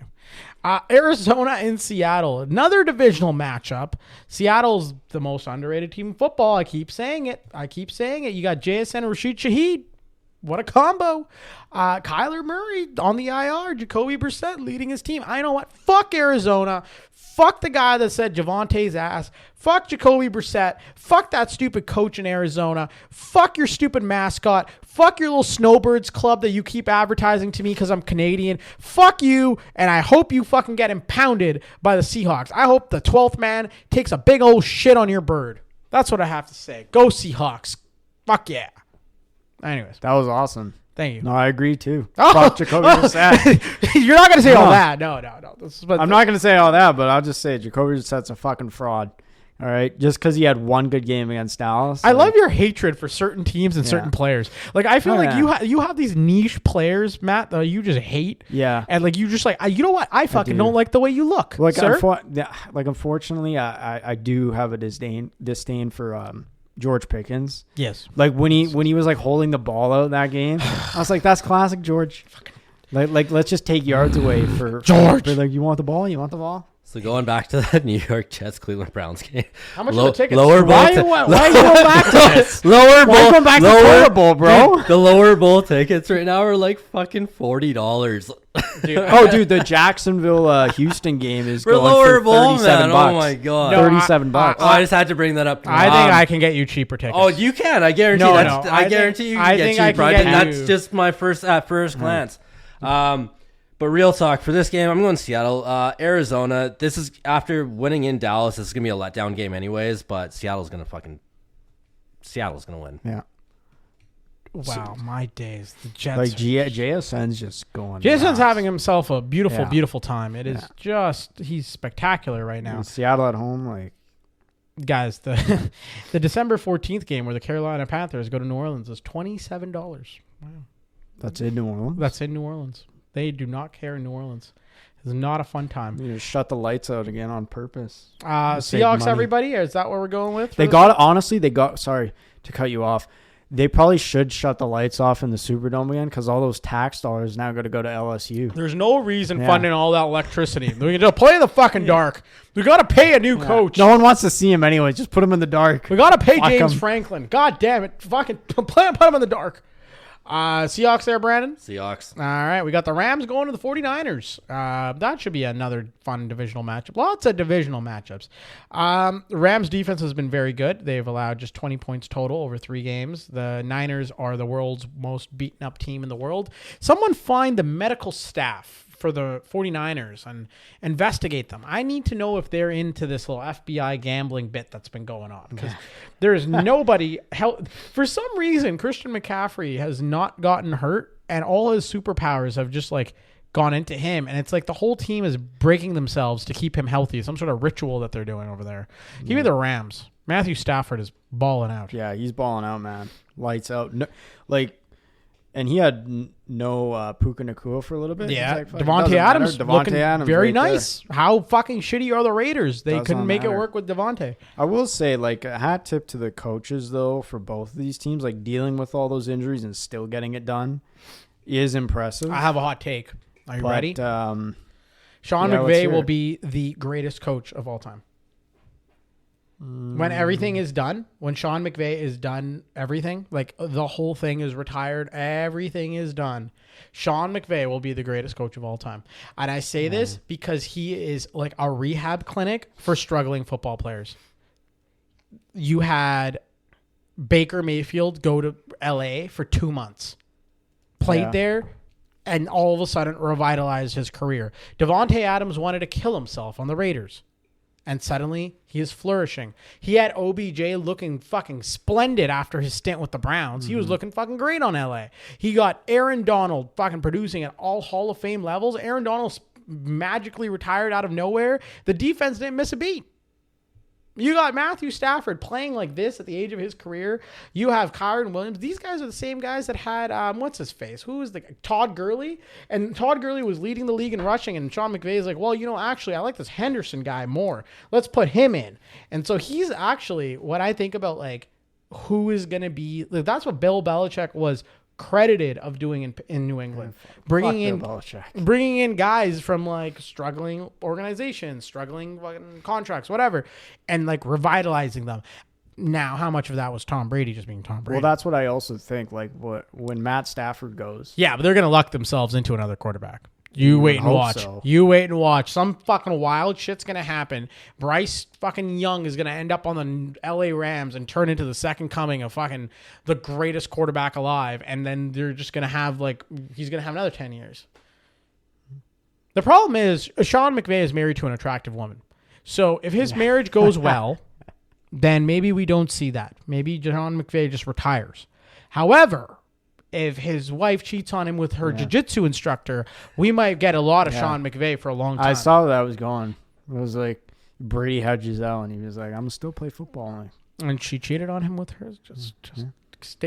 Arizona and Seattle, another divisional matchup. Seattle's the most underrated team in football. I keep saying it. You got JSN and Rashid Shaheed. What a combo. Kyler Murray on the IR. Jacoby Brissett leading his team. I know what. Fuck Arizona. Fuck the guy that said Javante's ass. Fuck Jacoby Brissett. Fuck that stupid coach in Arizona. Fuck your stupid mascot. Fuck your little snowbirds club that you keep advertising to me because I'm Canadian. Fuck you, and I hope you fucking get impounded by the Seahawks. I hope the 12th man takes a big old shit on your bird. That's what I have to say. Go Seahawks. Fuck yeah. Anyways. That was awesome. Thank you. No, I agree too. Fuck Jacoby Brissett. You're not going to say all that. No. I'm not going to say all that, but I'll just say Jacoby Brissett's a fucking fraud. All right, just because he had one good game against Dallas. I love your hatred for certain teams and certain players. Like I feel you have these niche players, Matt, that you just hate. Yeah, and like you just like you know what? I fucking don't like the way you look. Like sir? Unfortunately, I do have a disdain for George Pickens. Yes, like when he was like holding the ball out that game, I was like, that's classic George. Like let's just take yards away for George. Like you want the ball? You want the ball? So going back to that New York Jets Cleveland Browns game. How much are the tickets? Lower bowl. Why are you going back to this? Lower bowl. Why going back to lower bowl, bro? Dude, the lower bowl tickets right now are like fucking $40. Dude, the Jacksonville Houston game is going lower for bowl, $37. man. Oh my god, $37. I just had to bring that up. I think I can get you cheaper tickets. Oh, you can. I guarantee. I guarantee you can get cheaper. That's just my first glance. But real talk, for this game, I'm going Seattle. Arizona, this is after winning in Dallas. This is going to be a letdown game anyways, but Seattle's going to win. Yeah. Wow, my days. The Jets. Like JSN's just going. JSN's having himself a beautiful time. It is just, he's spectacular right now. And Seattle at home, like. Guys, the December 14th game where the Carolina Panthers go to New Orleans is $27. Wow. That's in New Orleans? That's in New Orleans. They do not care in New Orleans. It's not a fun time. You just shut the lights out again on purpose. Seahawks, everybody? Is that what we're going with? Sorry to cut you off. They probably should shut the lights off in the Superdome again because all those tax dollars now got to go to LSU. There's no reason funding all that electricity. We can just play in the fucking dark. We got to pay a new coach. No one wants to see him anyway. Just put him in the dark. We got to pay James Franklin. God damn it. Fucking put him in the dark. Seahawks there, Brandon? Seahawks. All right. We got the Rams going to the 49ers. That should be another fun divisional matchup. Lots of divisional matchups. Rams defense has been very good. They've allowed just 20 points total over 3 games. The Niners are the world's most beaten up team in the world. Someone find the medical staff for the 49ers and investigate them. I need to know if they're into this little FBI gambling bit that's been going on because there's nobody for some reason Christian McCaffrey has not gotten hurt and all his superpowers have just like gone into him, and it's like the whole team is breaking themselves to keep him healthy. Some sort of ritual that they're doing over there. Give me the Rams. Matthew Stafford is balling out. Yeah, he's balling out, man. Lights out. No, and he had no Puka Nacua for a little bit. Yeah, Devontae Adams looking very nice. There. How fucking shitty are the Raiders? They couldn't make it work with Devontae. I will say, like, a hat tip to the coaches, though, for both of these teams. Like, dealing with all those injuries and still getting it done is impressive. I have a hot take. Are you ready? Sean McVay will be the greatest coach of all time. When everything is done, when Sean McVay is done everything, like the whole thing is retired, everything is done, Sean McVay will be the greatest coach of all time. And I say this because he is like a rehab clinic for struggling football players. You had Baker Mayfield go to LA for 2 months, played there, and all of a sudden revitalized his career. Devontae Adams wanted to kill himself on the Raiders, and suddenly he is flourishing. He had OBJ looking fucking splendid after his stint with the Browns. He was looking fucking great on LA. He got Aaron Donald fucking producing at all Hall of Fame levels. Aaron Donald magically retired out of nowhere. The defense didn't miss a beat. You got Matthew Stafford playing like this at the age of his career. You have Kyren Williams. These guys are the same guys that had, what's his face? Who was Todd Gurley? And Todd Gurley was leading the league in rushing, and Sean McVay is like, well, actually, I like this Henderson guy more. Let's put him in. And so he's actually, what I think about, like, who is going to be, like, that's what Bill Belichick was credited of doing in New England, bringing in guys from like struggling organizations, struggling contracts, whatever, and like revitalizing them. Now, how much of that was Tom Brady just being Tom Brady? Well, that's what I also think. Like when Matt Stafford goes, yeah, but they're gonna luck themselves into another quarterback. You wait and watch. So. You wait and watch. Some fucking wild shit's going to happen. Bryce fucking Young is going to end up on the LA Rams and turn into the second coming of fucking the greatest quarterback alive. And then they're just going to have he's going to have another 10 years. The problem is Sean McVay is married to an attractive woman. So if his marriage goes well, then maybe we don't see that. Maybe Sean McVay just retires. However, if his wife cheats on him with her jiu-jitsu instructor, we might get a lot of Sean McVay for a long time. I saw that was going. It was like Brady had Giselle, and he was like, I'm going to still play football. And she cheated on him with her. Just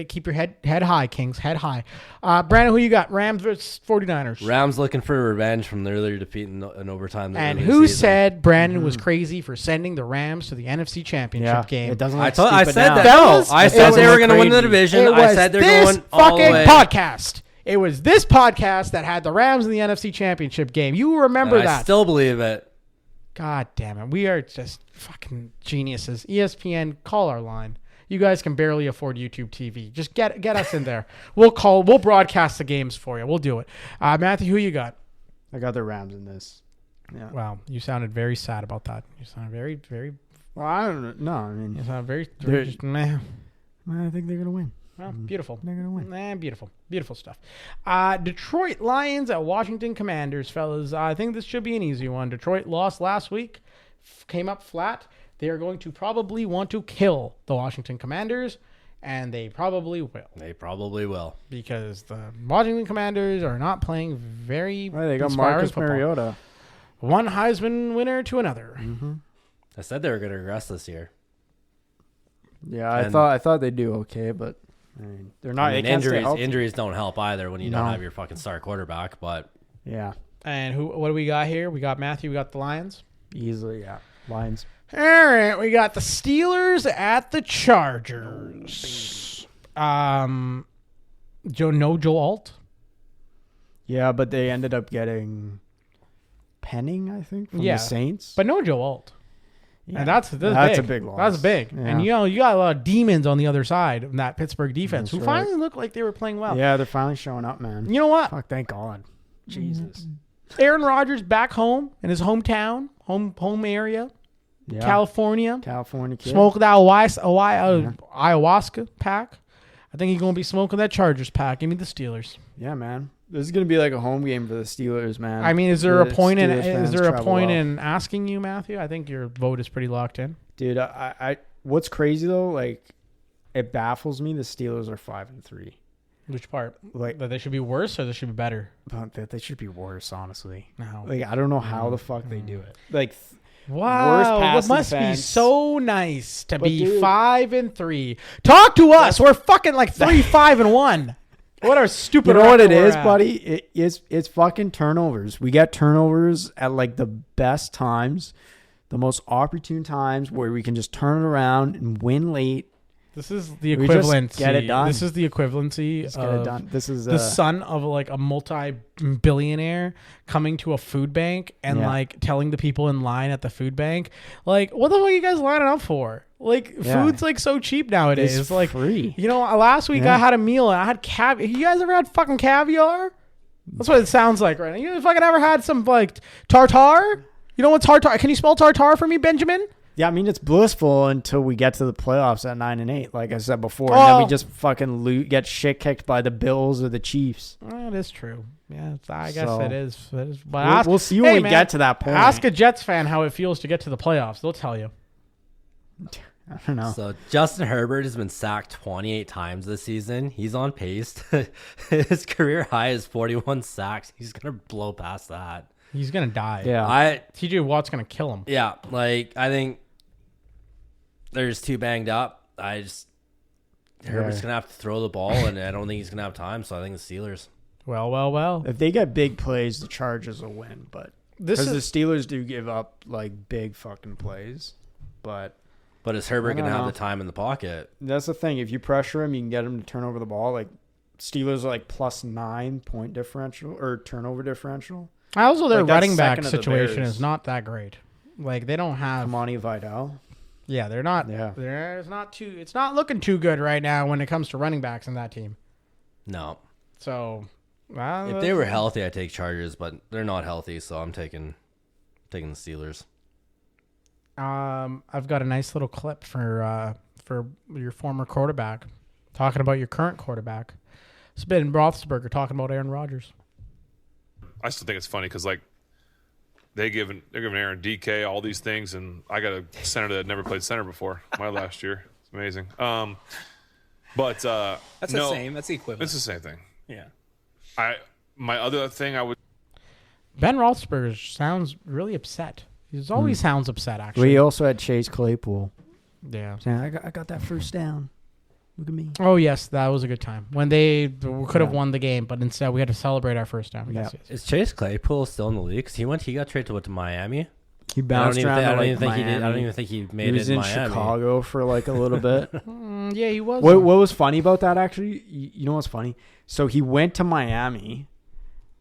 keep your head high, Kings. Head high. Brandon, who you got? Rams versus 49ers. Rams looking for revenge from the earlier defeat in overtime. And who said Brandon was crazy for sending the Rams to the NFC Championship game? It doesn't. I said that. No, I said they were going to win the division. I said they're going all the way. Podcast. It was this podcast that had the Rams in the NFC Championship game. You remember that? I still believe it. God damn it. We are just fucking geniuses. ESPN, call our line. You guys can barely afford YouTube TV. Just get us in there. We'll broadcast the games for you. We'll do it. Matthew, who you got? I got the Rams in this. Yeah. Wow, you sounded very sad about that. You sound very, very. Well, I don't know. I mean, you sound very just meh. I think they're gonna win. Well, beautiful. They're gonna win. Beautiful, beautiful stuff. Detroit Lions at Washington Commanders, fellas. I think this should be an easy one. Detroit lost last week, came up flat. They are going to probably want to kill the Washington Commanders, and they probably will. Because the Washington Commanders are not playing very they got inspiring Marcus football. Mariota. One Heisman winner to another. Mm-hmm. I said they were going to regress this year. Yeah, I thought they'd do okay, but I mean, they're not. I mean, injuries don't help either when you don't have your fucking star quarterback. But yeah. And what do we got here? We got Matthew. We got the Lions. Easily, yeah. Lions. All right, we got the Steelers at the Chargers. Joe Alt. Yeah, but they ended up getting Penning, I think, from the Saints. But no Joe Alt. Yeah. And that's big. a big loss. That's big. Yeah. And you got a lot of demons on the other side of that Pittsburgh defense who finally looked like they were playing well. Yeah, they're finally showing up, man. You know what? Fuck, thank God. Jesus. Aaron Rodgers back home in his hometown, home area. Yeah. California kid. Smoke that ayahuasca pack. I think he's going to be smoking that Chargers pack. Give me the Steelers. Yeah, man. This is going to be like a home game for the Steelers, man. I mean, is there a point in asking you, Matthew? I think your vote is pretty locked in. Dude, I what's crazy though, like it baffles me the Steelers are 5-3. Which part? Like that they should be worse or they should be better? They should be worse, honestly. No. Like I don't know how the fuck they do it. Like wow, it must be so nice to be 5-3. Talk to us. We're fucking like 3-5-1. What our stupid. You know what it is, buddy? It's fucking turnovers. We get turnovers at like the best times, the most opportune times where we can just turn it around and win late. This is the equivalency. Get it done. This is the equivalency just get it done. This is the son of like a multi-billionaire coming to a food bank and like telling the people in line at the food bank, like, what the fuck are you guys lining up for? Like, food's like so cheap nowadays. It's like free. You know, last week I had a meal and I had caviar. You guys ever had fucking caviar? That's what it sounds like right now. You fucking ever had some like tartar? You know what tartar? Can you spell tartar for me, Benjamin? Yeah, I mean, it's blissful until we get to the playoffs at 9-8, like I said before. And then we just fucking get shit kicked by the Bills or the Chiefs. That is true. Yeah, I guess it is. But we'll see when we get to that point. Ask a Jets fan how it feels to get to the playoffs. They'll tell you. I don't know. So Justin Herbert has been sacked 28 times this season. He's on pace. His career high is 41 sacks. He's going to blow past that. He's going to die. Yeah. TJ Watt's going to kill him. Yeah, like, I think they're just too banged up. Herbert's going to have to throw the ball, and I don't think he's going to have time, so I think the Steelers. Well. If they get big plays, the Chargers will win. But because the Steelers do give up, like, big fucking plays. But is Herbert going to have the time in the pocket? That's the thing. If you pressure him, you can get him to turn over the ball. Like, Steelers are, like, +9 point differential or turnover differential. Also, their running back situation is not that great. Like, they don't have Amani Vidal. Yeah, they're not. Yeah, it's not looking too good right now when it comes to running backs in that team. No. So, if they were healthy, I'd take Chargers, but they're not healthy, so I'm taking the Steelers. I've got a nice little clip for your former quarterback, talking about your current quarterback. It's Ben Roethlisberger talking about Aaron Rodgers. I still think it's funny because, like, they're giving Aaron DK all these things, and I got a center that never played center before my last year. It's amazing. But that's the same. That's the equivalent. It's the same thing. Yeah. My other thing I would. Ben Roethlisberger sounds really upset. He always sounds upset. Actually, We also had Chase Claypool. Yeah, saying, I got that first down. Look at me. Oh yes, that was a good time when we could have won the game, but instead we had to celebrate our first down. Yeah. Is Chase Claypool still in the league? 'Cause he got traded to Miami. He bounced around. I don't even think he did. I don't even think he made it in Miami. He was in Chicago for like a little bit. Yeah, he was. What was funny about that, actually? You know what's funny? So he went to Miami,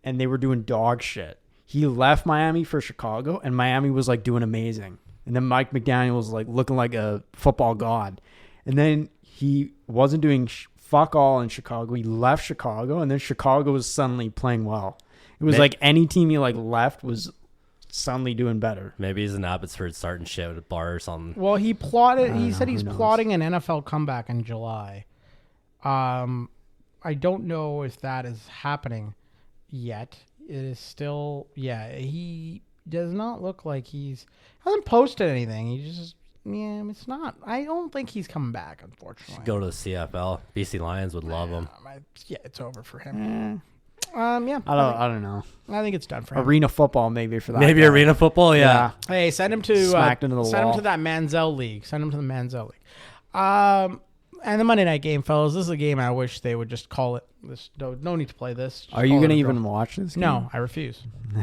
and they were doing dog shit. He left Miami for Chicago, and Miami was like doing amazing. And then Mike McDaniel was like looking like a football god. And then he wasn't doing fuck all in Chicago. He left Chicago, and then Chicago was suddenly playing well. It was like any team he like left was suddenly doing better. Maybe he's in Abbotsford starting shit at a bar or something. Well, he said he's plotting an NFL comeback in July. I don't know if that is happening yet. It is still, he does not look like hasn't posted anything. He just, it's not. I don't think he's coming back, unfortunately. Should go to the CFL. BC Lions would love him. It's over for him. I don't know. I think it's done for him. Arena football, maybe for that. Maybe guy. arena football, yeah. Hey, send him to smacked into the send wall. him to that Manziel league. Send him to the Manziel league. And the Monday night game, fellas. This is a game I wish they would just call it. No need to play this. Are you gonna even watch this game? No, I refuse.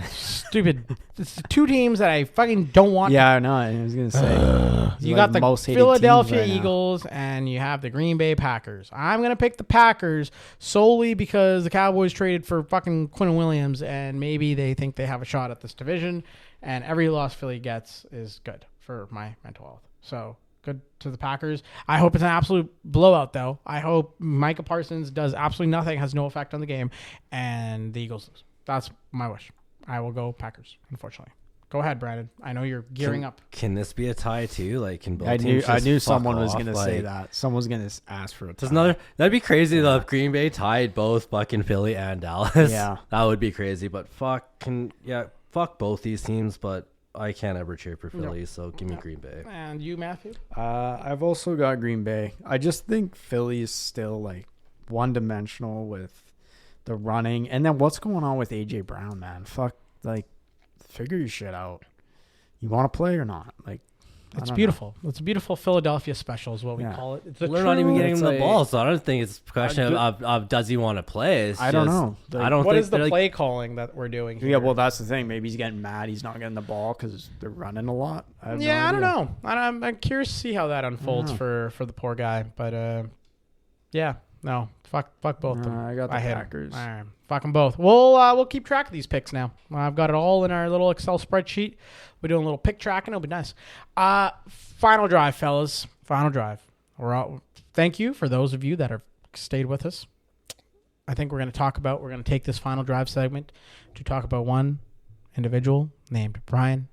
Stupid. It's two teams that I fucking don't want. Yeah, I know. I was gonna say you got the Philadelphia Eagles and you have the Green Bay Packers. I'm gonna pick the Packers solely because the Cowboys traded for fucking Quinnen Williams, and maybe they think they have a shot at this division. And every loss Philly gets is good for my mental health. So. Good to the Packers. I hope it's an absolute blowout, though. I hope Micah Parsons does absolutely nothing, has no effect on the game, and the Eagles lose. That's my wish. I will go Packers, unfortunately. Go ahead, Brandon. I know you're gearing up. Can this be a tie, too? Like, can both I teams just knew fuck someone was off? going to say that. Someone's going to ask for a tie. That'd be crazy, though, if Green Bay tied both fucking Philly and Dallas. Yeah. That would be crazy, but fuck both these teams, but I can't ever cheer for Philly, so give me Green Bay. And you, Matthew? I've also got Green Bay. I just think Philly is still like one-dimensional with the running. And then what's going on with A.J. Brown, man? Fuck, like, figure your shit out. You want to play or not? Like, it's beautiful. It's a beautiful Philadelphia special is what we call it. We're not even getting him the ball, so I don't think it's a question of does he want to play. I don't know. What is the play calling that we're doing here? Yeah, well, that's the thing. Maybe he's getting mad he's not getting the ball because they're running a lot. I don't know. I'm curious to see how that unfolds for the poor guy. But, fuck both of them. I got the Packers. All right, fuck them both. We'll keep track of these picks now. I've got it all in our little Excel spreadsheet. We're doing a little pick tracking. It'll be nice. Final drive, fellas. Final drive. Thank you for those of you that have stayed with us. I think we're going to take this final drive segment to talk about one individual named Brian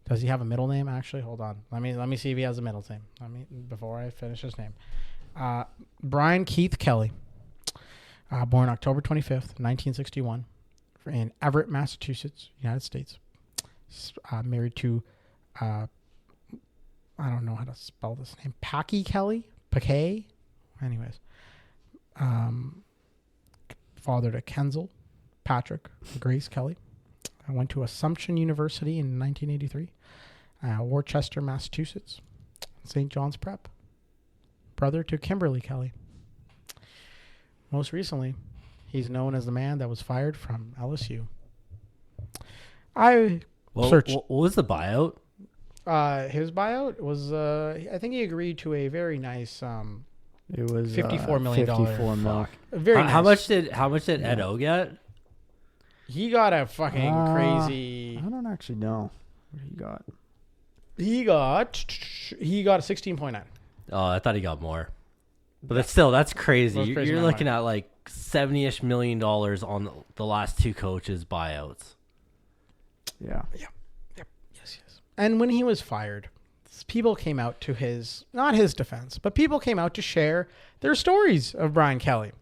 Does he have a middle name? Actually, hold on. Let me see if he has a middle name. Before I finish his name. Brian Keith Kelly, born October 25th, 1961, in Everett, Massachusetts, United States. Married to, I don't know how to spell this name, Packy Kelly? Paquet? Anyways. Father to Kenzel, Patrick, Grace Kelly. I went to Assumption University in 1983. Worcester, Massachusetts. St. John's Prep. Brother to Kimberly Kelly. Most recently, he's known as the man that was fired from LSU. What was the buyout? His buyout was, I think he agreed to a very nice, it was $54 million. $54 million. Very nice. How much did Ed O get? He got a fucking crazy. I don't actually know what he got. He got a 16.9. Oh, I thought he got more. But that's crazy. You're looking at like $70-ish million on the last two coaches' buyouts. Yeah. Yep. Yes. And when he was fired, people came out to not his defense, but people came out to share their stories of Brian Kelly.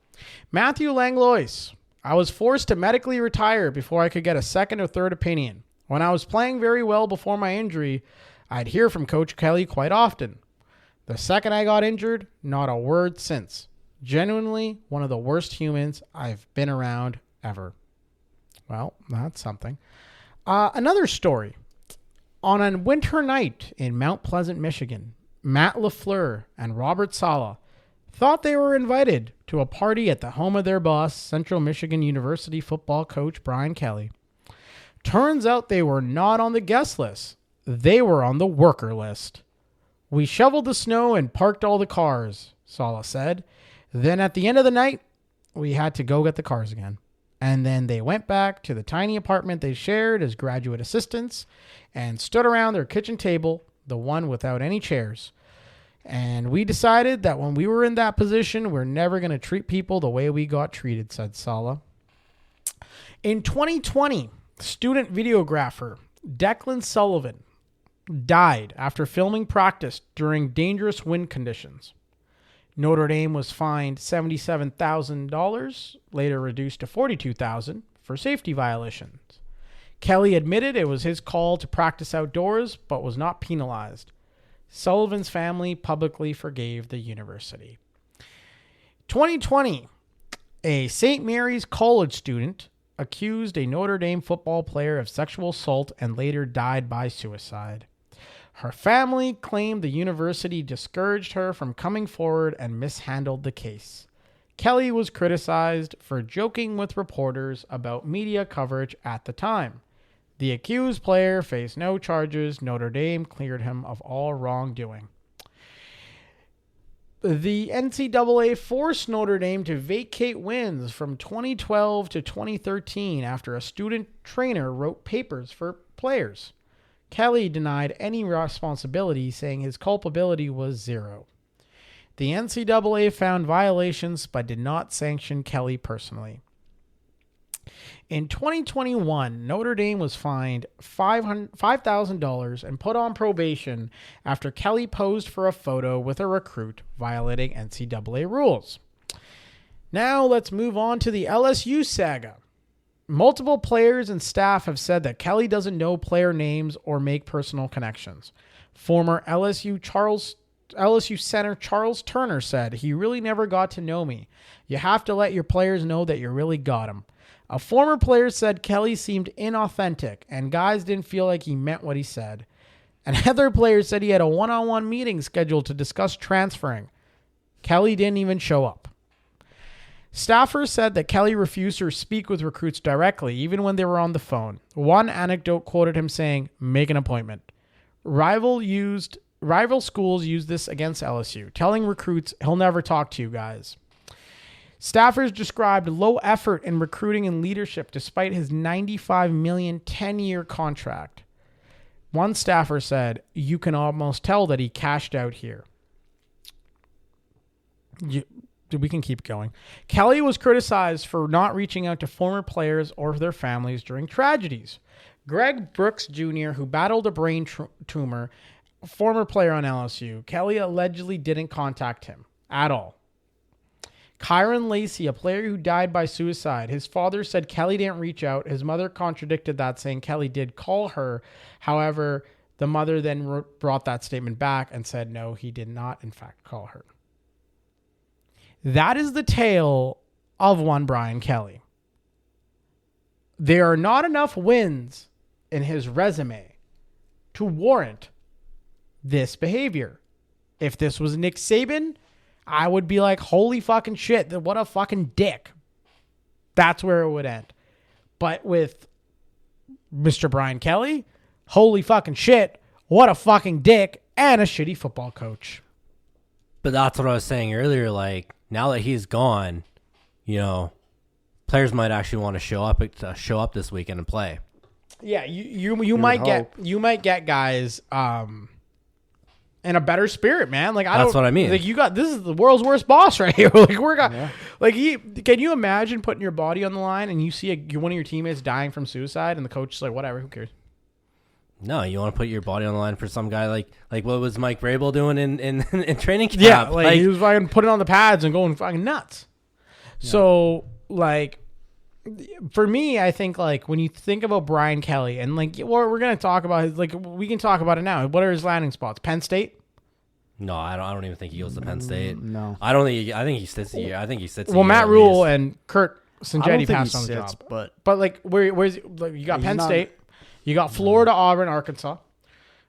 Matthew Langlois. I was forced to medically retire before I could get a second or third opinion. When I was playing very well before my injury, I'd hear from Coach Kelly quite often. The second I got injured, not a word since. Genuinely one of the worst humans I've been around ever. Well, that's something. Another story. On a winter night in Mount Pleasant, Michigan, Matt LaFleur and Robert Saleh thought they were invited to a party at the home of their boss, Central Michigan University football coach Brian Kelly. Turns out they were not on the guest list. They were on the worker list. We shoveled the snow and parked all the cars, Saleh said. Then at the end of the night, we had to go get the cars again. And then they went back to the tiny apartment they shared as graduate assistants and stood around their kitchen table, the one without any chairs. And we decided that when we were in that position, we're never going to treat people the way we got treated, said Saleh. In 2020, student videographer Declan Sullivan died after filming practice during dangerous wind conditions. Notre Dame was fined $77,000, later reduced to $42,000 for safety violations. Kelly admitted it was his call to practice outdoors, but was not penalized. Sullivan's family publicly forgave the university. 2020, a St. Mary's College student accused a Notre Dame football player of sexual assault and later died by suicide. Her family claimed the university discouraged her from coming forward and mishandled the case. Kelly was criticized for joking with reporters about media coverage at the time. The accused player faced no charges. Notre Dame cleared him of all wrongdoing. The NCAA forced Notre Dame to vacate wins from 2012 to 2013 after a student trainer wrote papers for players. Kelly denied any responsibility, saying his culpability was zero. The NCAA found violations but did not sanction Kelly personally. In 2021, Notre Dame was fined $5,000 and put on probation after Kelly posed for a photo with a recruit violating NCAA rules. Now let's move on to the LSU saga. Multiple players and staff have said that Kelly doesn't know player names or make personal connections. Former LSU center Charles Turner said, "He really never got to know me. You have to let your players know that you really got them." A former player said Kelly seemed inauthentic and guys didn't feel like he meant what he said. Another player said he had a one-on-one meeting scheduled to discuss transferring. Kelly didn't even show up. Staffers said that Kelly refused to speak with recruits directly, even when they were on the phone. One anecdote quoted him saying, "Make an appointment." Rival schools used this against LSU, telling recruits, "He'll never talk to you guys." Staffers described low effort in recruiting and leadership despite his $95 million 10-year contract. One staffer said, "You can almost tell that he cashed out here." We can keep going. Kelly was criticized for not reaching out to former players or their families during tragedies. Greg Brooks Jr., who battled a brain tumor, former player on LSU. Kelly allegedly didn't contact him at all. Kyron Lacey, a player who died by suicide. His father said Kelly didn't reach out. His mother contradicted that, saying Kelly did call her. However, the mother then brought that statement back and said, no, he did not, in fact, call her. That is the tale of one Brian Kelly. There are not enough wins in his resume to warrant this behavior. If this was Nick Saban, I would be like, holy fucking shit, what a fucking dick. That's where it would end. But with Mr. Brian Kelly, holy fucking shit, what a fucking dick and a shitty football coach. But that's what I was saying earlier. Like, now that he's gone, you know, players might actually want to show up this weekend and play. Yeah, you might get guys in a better spirit, man. Like That's what I mean. Like this is the world's worst boss right here. Can you imagine putting your body on the line and you see one of your teammates dying from suicide and the coach is like, whatever, who cares? No, you want to put your body on the line for some guy like what was Mike Vrabel doing in training camp? Yeah, like he was fucking putting on the pads and going fucking nuts. Yeah. So like, for me, I think like when you think about Brian Kelly and like we're gonna talk about his, like we can talk about it now. What are his landing spots? Penn State? No, I don't even think he goes to Penn State. No, I don't think. I think he sits here. I think he sits. Well, Matt Rule and Kurt Sinjetti passed on the sits, job, but like where's like, you got Penn State, you got Florida, Auburn, Arkansas,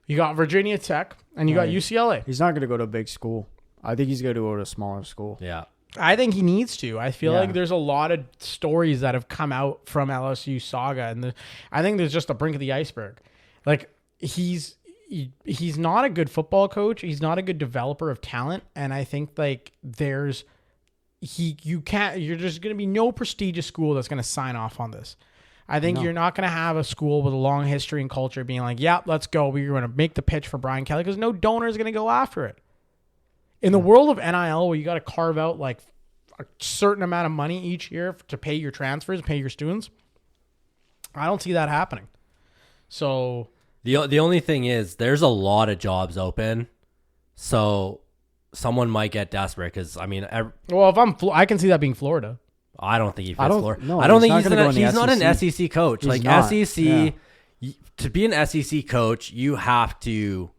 you got Virginia Tech, and you got UCLA. He's not going to go to a big school. I think he's going to go to a smaller school. Yeah. I think he needs to. I feel like there's a lot of stories that have come out from LSU saga, and I think there's just the brink of the iceberg. Like he's not a good football coach. He's not a good developer of talent, and I think like you're just going to be no prestigious school that's going to sign off on this. I think you're not going to have a school with a long history and culture being like, yeah, let's go. We're going to make the pitch for Brian Kelly because no donor is going to go after it. In the world of NIL, where you got to carve out like a certain amount of money each year to pay your transfers, pay your students, I don't see that happening. So the only thing is, there's a lot of jobs open, so someone might get desperate. Because I mean, well, if I can see that being Florida. I don't think he fits Florida. No, I don't think he's not an SEC coach. He's like not. SEC, to be an SEC coach, you have to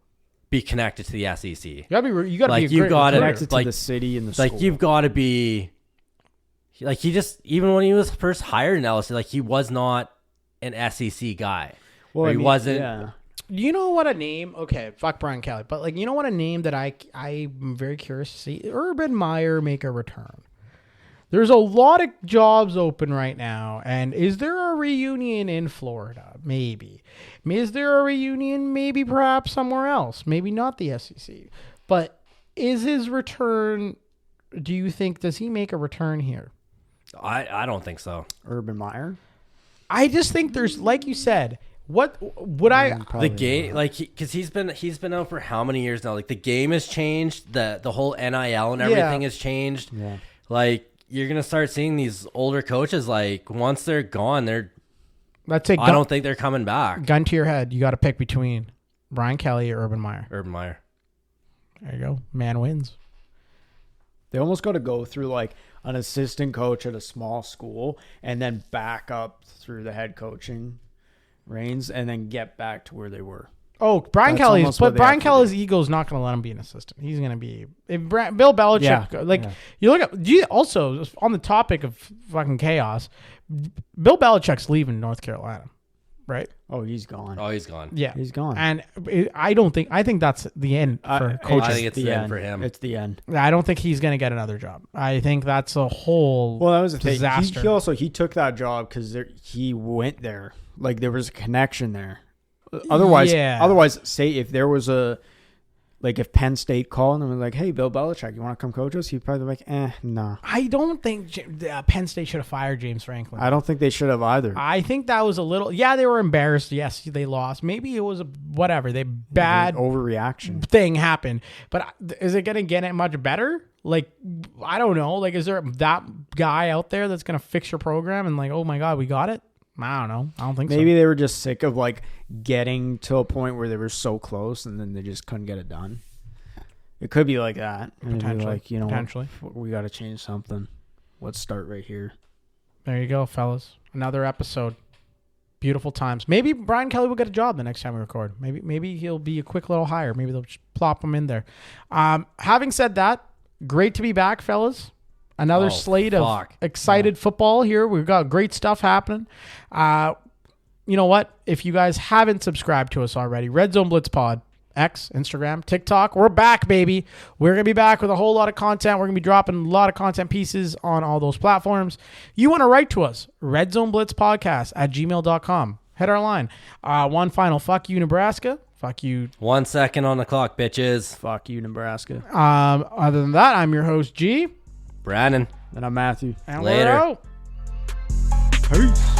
be connected to the SEC. You gotta like be connected to the city and the school. Like you've got to be. Like he just, even when he was first hired in LSU, like he was not an SEC guy. Well, he wasn't. Yeah. You know what a name? Okay, fuck Brian Kelly, but like you know what a name that I'm very curious to see Urban Meyer make a return. There's a lot of jobs open right now, and is there a reunion in Florida? Maybe. Is there a reunion? Maybe perhaps somewhere else. Maybe not the SEC. But is his return? Do you think does he make a return here? I don't think so. Urban Meyer. I just think there's, like you said, what would the game like because he's been out for how many years now? Like the game has changed, the whole NIL and everything has changed. Yeah. Like you're gonna start seeing these older coaches like once they're gone, I don't think they're coming back. Gun to your head, you got to pick between Brian Kelly or Urban Meyer. Urban Meyer. There you go. Man wins. They almost got to go through like an assistant coach at a small school and then back up through the head coaching reins and then get back to where they were. Oh, Brian Kelly's ego's not going to let him be an assistant. He's going to be Bill Belichick. You look at also on the topic of fucking chaos. Bill Belichick's leaving North Carolina, right? Oh, he's gone. Yeah, he's gone. And I think that's the end for coaches. I think it's the end for him. It's the end. I don't think he's going to get another job. I think that's a whole that was a disaster. He took that job because he went there. Like there was a connection there. Otherwise, say if there was if Penn State called and was like, "Hey, Bill Belichick, you want to come coach us?" He'd probably be like, "No." I don't think Penn State should have fired James Franklin. I don't think they should have either. I think that was a little. Yeah, they were embarrassed. Yes, they lost. Maybe it was bad overreaction thing happened. But is it going to get it much better? Like, I don't know. Like, is there that guy out there that's going to fix your program and like, oh my God, we got it? I don't know. I don't think so. Maybe they were just sick of like getting to a point where they were so close and then they just couldn't get it done. It could be like that. Potentially. Like, you know, Potentially. we got to change something. Let's start right here. There you go, fellas. Another episode. Beautiful times. Maybe Brian Kelly will get a job the next time we record. Maybe he'll be a quick little hire. Maybe they'll just plop him in there. Having said that, great to be back, fellas. Another slate of excited football here. We've got great stuff happening. You know what? If you guys haven't subscribed to us already, Red Zone Blitz Pod, X, Instagram, TikTok, we're back, baby. We're going to be back with a whole lot of content. We're going to be dropping a lot of content pieces on all those platforms. You want to write to us, redzoneblitzpodcast@gmail.com. Hit our line. One final fuck you, Nebraska. Fuck you. 1 second on the clock, bitches. Fuck you, Nebraska. Other than that, I'm your host, G. Brandon. And I'm Matthew. And Later. we're out. Peace.